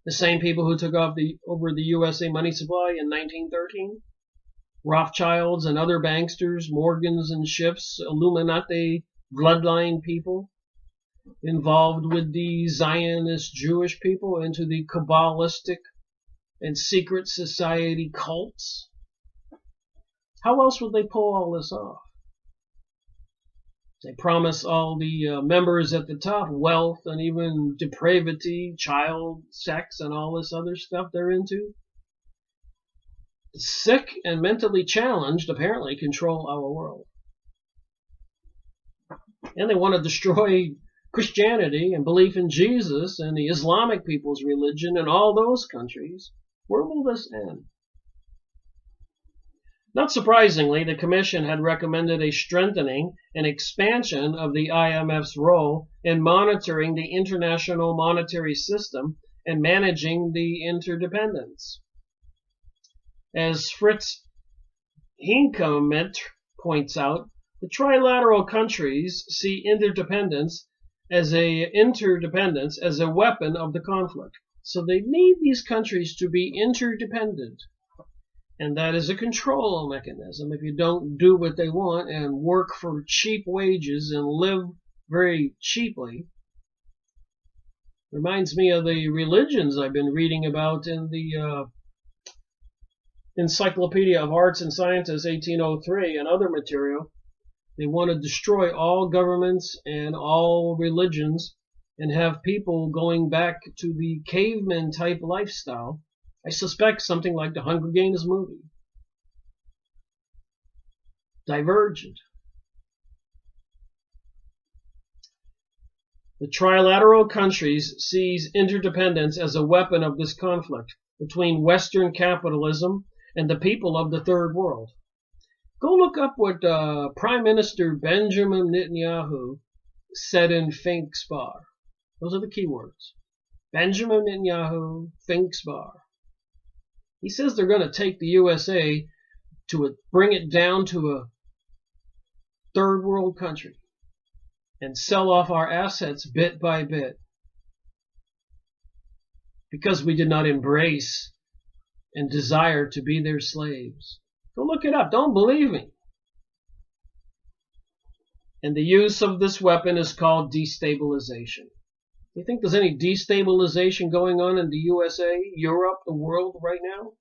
The same people who took over the USA money supply in 1913? Rothschilds and other banksters, Morgans and Schiffs, Illuminati bloodline people involved with the Zionist Jewish people into the Kabbalistic and secret society cults. How else would they pull all this off? They promise all the members at the top wealth and even depravity, child sex, and all this other stuff they're into. The sick and mentally challenged apparently control our world. And they want to destroy Christianity and belief in Jesus and the Islamic people's religion in all those countries. Where will this end? Not surprisingly, the Commission had recommended a strengthening and expansion of the IMF's role in monitoring the international monetary system and managing the interdependence. As Fritz Hinckemet points out, the trilateral countries see interdependence as a weapon of the conflict. So they need these countries to be interdependent. And that is a control mechanism. If you don't do what they want and work for cheap wages and live very cheaply, reminds me of the religions I've been reading about in the Encyclopedia of Arts and Sciences, 1803, and other material. They want to destroy all governments and all religions and have people going back to the caveman type lifestyle. I suspect something like the Hunger Games movie. Divergent. The trilateral countries sees interdependence as a weapon of this conflict between Western capitalism and the people of the Third World. Go look up what Prime Minister Benjamin Netanyahu said in Finksbar. Those are the key words. Benjamin Netanyahu, Finksbar. He says they're going to take the USA to bring it down to a third world country and sell off our assets bit by bit because we did not embrace and desire to be their slaves. Go look it up. Don't believe me. And the use of this weapon is called destabilization. Do you think there's any destabilization going on in the USA, Europe, the world right now?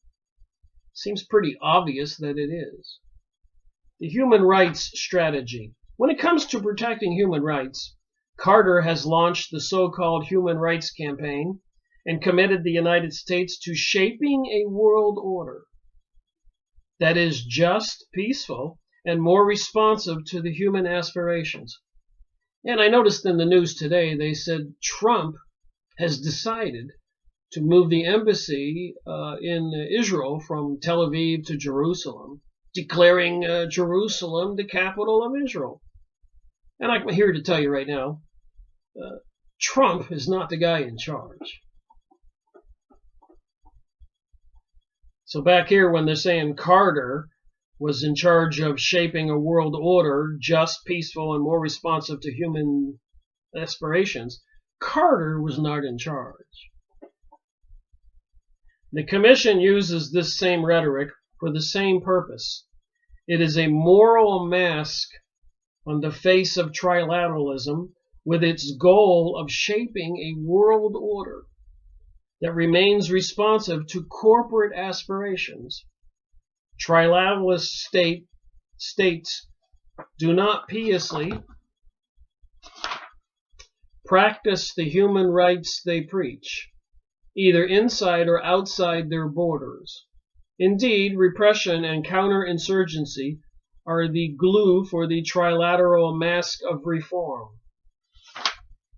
Seems pretty obvious that it is. The human rights strategy. When it comes to protecting human rights, Carter has launched the so-called Human Rights Campaign and committed the United States to shaping a world order that is just, peaceful, and more responsive to the human aspirations. And I noticed in the news today, they said Trump has decided to move the embassy in Israel from Tel Aviv to Jerusalem, declaring Jerusalem the capital of Israel. And I'm here to tell you right now, Trump is not the guy in charge. So back here when they're saying Carter was in charge of shaping a world order, just, peaceful, and more responsive to human aspirations, Carter was not in charge. The Commission uses this same rhetoric for the same purpose. It is a moral mask on the face of trilateralism with its goal of shaping a world order that remains responsive to corporate aspirations. Trilateralist states do not piously practice the human rights they preach, either inside or outside their borders. Indeed, repression and counterinsurgency are the glue for the trilateral mask of reform.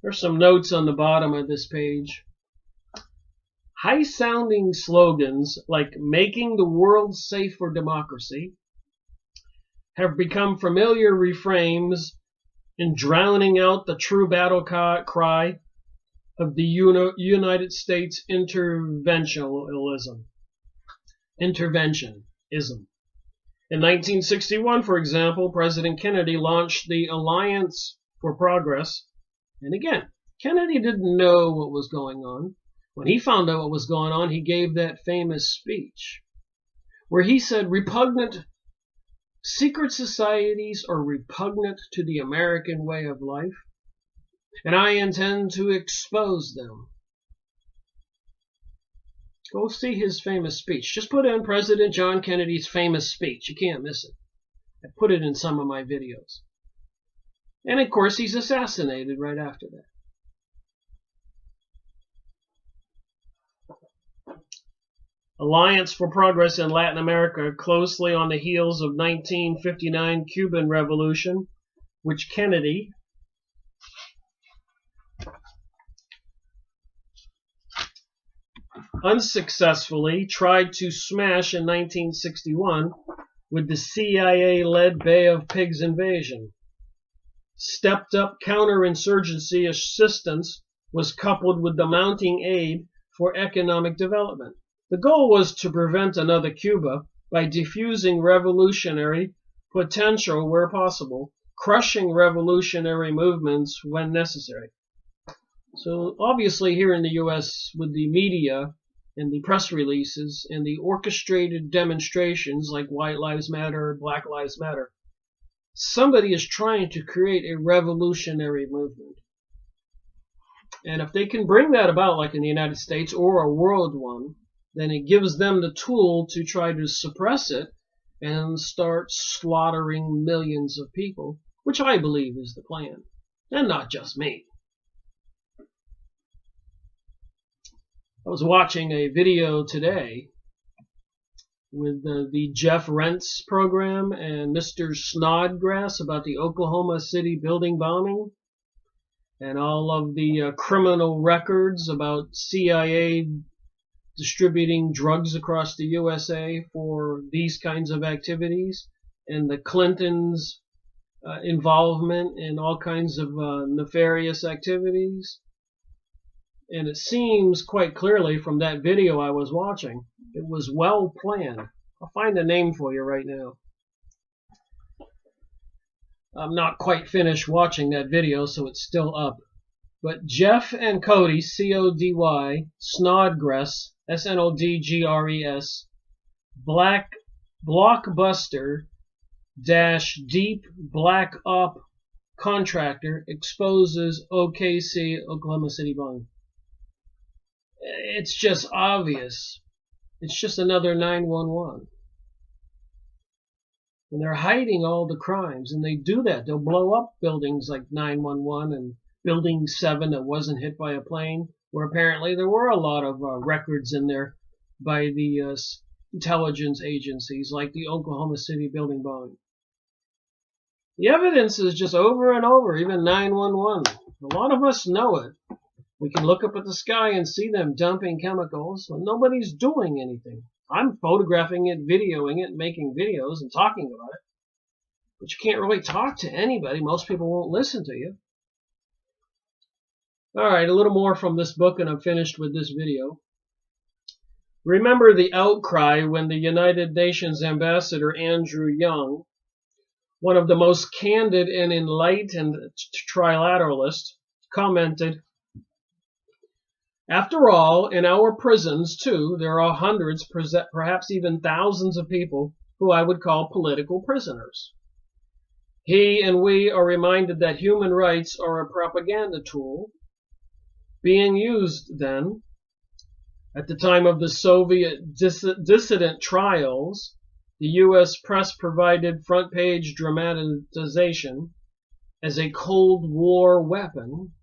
There's some notes on the bottom of this page. high-sounding slogans like making the world safe for democracy have become familiar refrains in drowning out the true battle cry of the United States interventionism. In 1961, for example, President Kennedy launched the Alliance for Progress. And again, Kennedy didn't know what was going on. When he found out what was going on, he gave that famous speech where he said repugnant secret societies are repugnant to the American way of life, and I intend to expose them. Go see his famous speech. Just put in President John Kennedy's famous speech. You can't miss it. I put it in some of my videos. And of course, he's assassinated right after that. Alliance for Progress in Latin America, closely on the heels of 1959 Cuban Revolution, which Kennedy unsuccessfully tried to smash in 1961 with the CIA-led Bay of Pigs invasion. Stepped-up counterinsurgency assistance was coupled with the mounting aid for economic development. The goal was to prevent another Cuba by diffusing revolutionary potential where possible, crushing revolutionary movements when necessary. So obviously here in the U.S. with the media and the press releases and the orchestrated demonstrations like White Lives Matter, Black Lives Matter, somebody is trying to create a revolutionary movement. And if they can bring that about like in the United States or a world one, then it gives them the tool to try to suppress it and start slaughtering millions of people, which I believe is the plan, and not just me. I was watching a video today with the Jeff Rentz program and Mr. Snodgrass about the Oklahoma City building bombing and all of the criminal records about CIA distributing drugs across the USA for these kinds of activities, and the Clintons' involvement in all kinds of nefarious activities. And it seems quite clearly from that video I was watching, it was well planned. I'll find a name for you right now. I'm not quite finished watching that video, so it's still up. But Jeff and Cody, C-O-D-Y, Snodgrass, S-N-O-D-G-R-E-S, Blockbuster - Deep Black Op Contractor exposes OKC, Oklahoma City bomb. It's just obvious. It's just another 911. And they're hiding all the crimes, and they do that. They'll blow up buildings like 911 and Building 7 that wasn't hit by a plane, where apparently there were a lot of records in there by the intelligence agencies, like the Oklahoma City building bombing. The evidence is just over and over, even 911. A lot of us know it. We can look up at the sky and see them dumping chemicals, and nobody's doing anything. I'm photographing it, videoing it, making videos and talking about it. But you can't really talk to anybody. Most people won't listen to you. Alright, a little more from this book and I'm finished with this video. Remember the outcry when the United Nations Ambassador Andrew Young, one of the most candid and enlightened trilateralists, commented, "After all, in our prisons, too, there are hundreds, perhaps even thousands of people who I would call political prisoners. He and we are reminded that human rights are a propaganda tool being used then. At the time of the Soviet dissident trials, the U.S. press provided front-page dramatization as a Cold War weapon."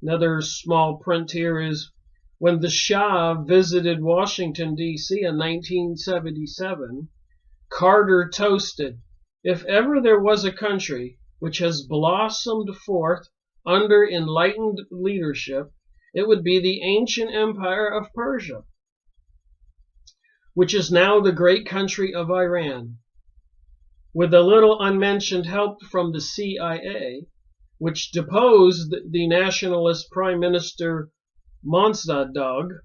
Another small print here is, when the Shah visited Washington, D.C. in 1977, Carter toasted, "If ever there was a country which has blossomed forth under enlightened leadership it would be the ancient empire of Persia, which is now the great country of Iran. With a little unmentioned help from the CIA, which deposed the nationalist Prime Minister Mangagement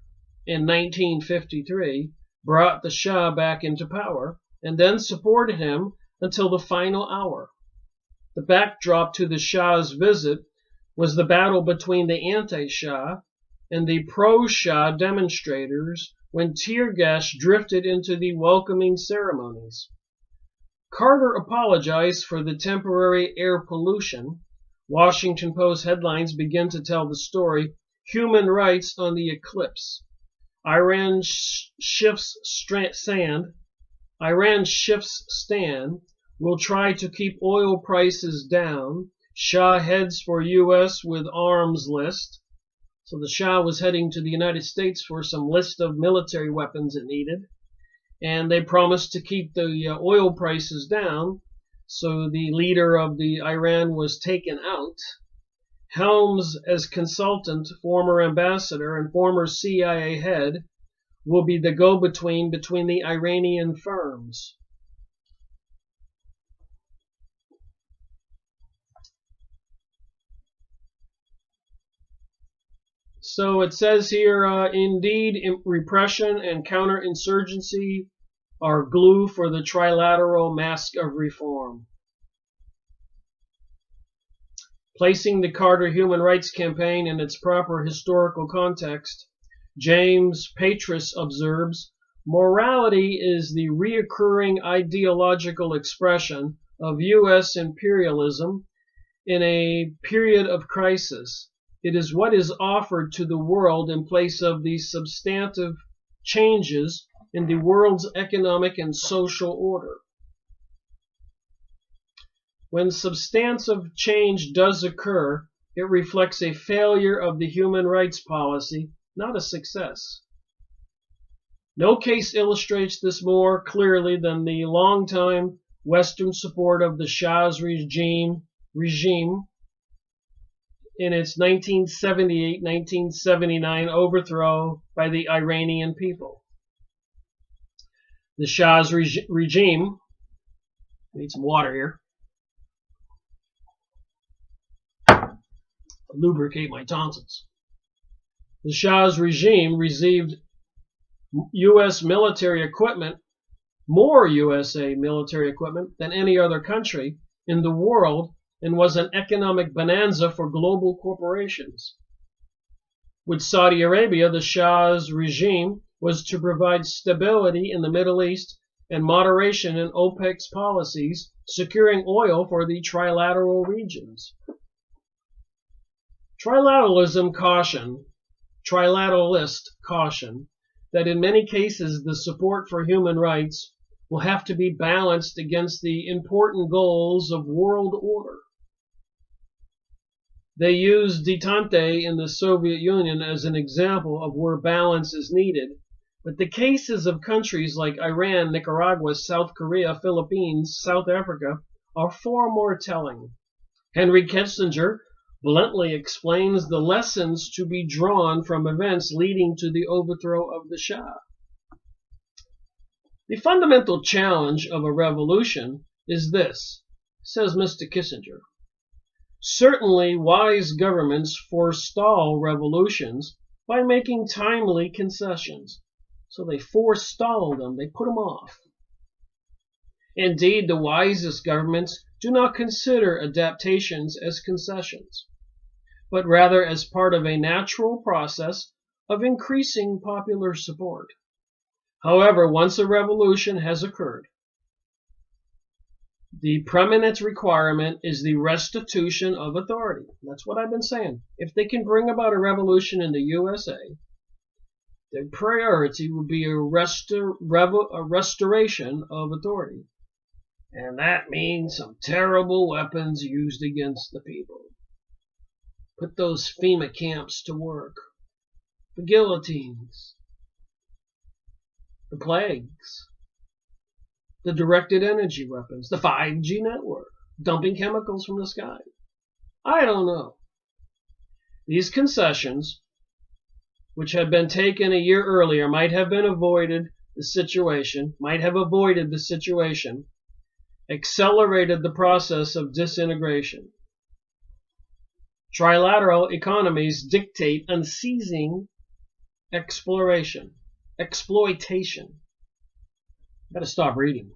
in 1953, brought the Shah back into power, and then supported him until the final hour. The backdrop to the Shah's visit was the battle between the anti-Shah and the pro-Shah demonstrators when tear gas drifted into the welcoming ceremonies. Carter apologized for the temporary air pollution. Washington Post headlines begin to tell the story, Human Rights on the Eclipse. Iran shifts stand. Will try to keep oil prices down. Shah heads for U.S. with arms list. So the Shah was heading to the United States for some list of military weapons it needed. And they promised to keep the oil prices down. So the leader of the Iran was taken out. Helms, as consultant, former ambassador, and former CIA head, will be the go-between between the Iranian firms. So it says here, indeed, repression and counterinsurgency are glue for the trilateral mask of reform. Placing the Carter Human Rights Campaign in its proper historical context, James Patras observes, morality is the reoccurring ideological expression of U.S. imperialism in a period of crisis. It is what is offered to the world in place of the substantive changes in the world's economic and social order. When substantive change does occur, it reflects a failure of the human rights policy, not a success. No case illustrates this more clearly than the long-time Western support of the Shah's regime in its 1978-1979 overthrow by the Iranian people. The Shah's regime, I need some water here, lubricate my tonsils. The Shah's regime received U.S. military equipment, more USA military equipment than any other country in the world, and was an economic bonanza for global corporations. With Saudi Arabia, the Shah's regime was to provide stability in the Middle East and moderation in OPEC's policies, securing oil for the trilateral regions. Trilateralists caution that in many cases the support for human rights will have to be balanced against the important goals of world order. They use détente in the Soviet Union as an example of where balance is needed, but the cases of countries like Iran, Nicaragua, South Korea, Philippines, South Africa are far more telling. Henry Kissinger bluntly explains the lessons to be drawn from events leading to the overthrow of the Shah. The fundamental challenge of a revolution is this, says Mr. Kissinger. Certainly, wise governments forestall revolutions by making timely concessions. So they forestall them, they put them off. Indeed, the wisest governments do not consider adaptations as concessions, but rather as part of a natural process of increasing popular support. However, once a revolution has occurred, the preeminent requirement is the restitution of authority. That's what I've been saying. If they can bring about a revolution in the USA, the priority will be a restoration of authority. And that means some terrible weapons used against the people. Put those FEMA camps to work. The guillotines. The plagues. The directed energy weapons. The 5G network. Dumping chemicals from the sky. I don't know. These concessions which had been taken a year earlier, might have avoided the situation, accelerated the process of disintegration. Trilateral economies dictate unceasing exploitation. Gotta stop reading.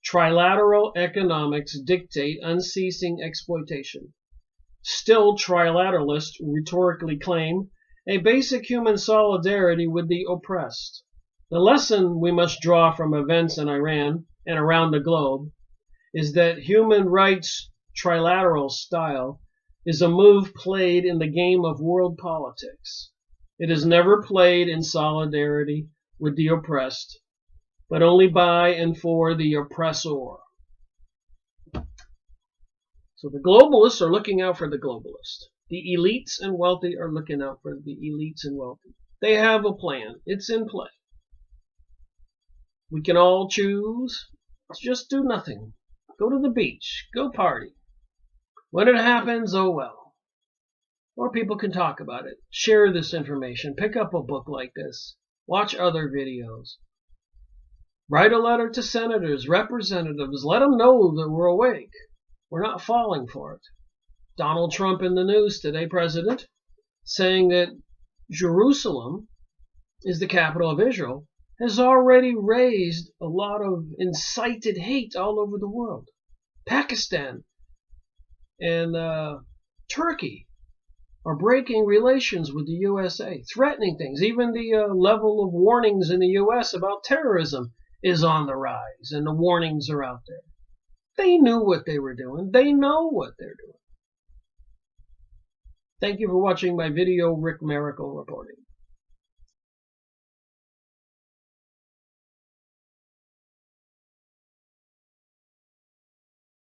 Trilateral economics dictate unceasing exploitation. Still, trilateralists rhetorically claim a basic human solidarity with the oppressed. The lesson we must draw from events in Iran and around the globe is that human rights trilateral style is a move played in the game of world politics. It is never played in solidarity with the oppressed, but only by and for the oppressor. So the globalists are looking out for the globalists. The elites and wealthy are looking out for the elites and wealthy. They have a plan. It's in play. We can all choose to just do nothing. Go to the beach. Go party. When it happens, oh well. Or people can talk about it. Share this information. Pick up a book like this. Watch other videos. Write a letter to senators, representatives. Let them know that we're awake. We're not falling for it. Donald Trump in the news today, President, saying that Jerusalem is the capital of Israel, has already raised a lot of incited hate all over the world. Pakistan and Turkey are breaking relations with the USA, threatening things. Even the level of warnings in the US about terrorism is on the rise, and the warnings are out there. They knew what they were doing. They know what they're doing. Thank you for watching my video, Rick Miracle reporting.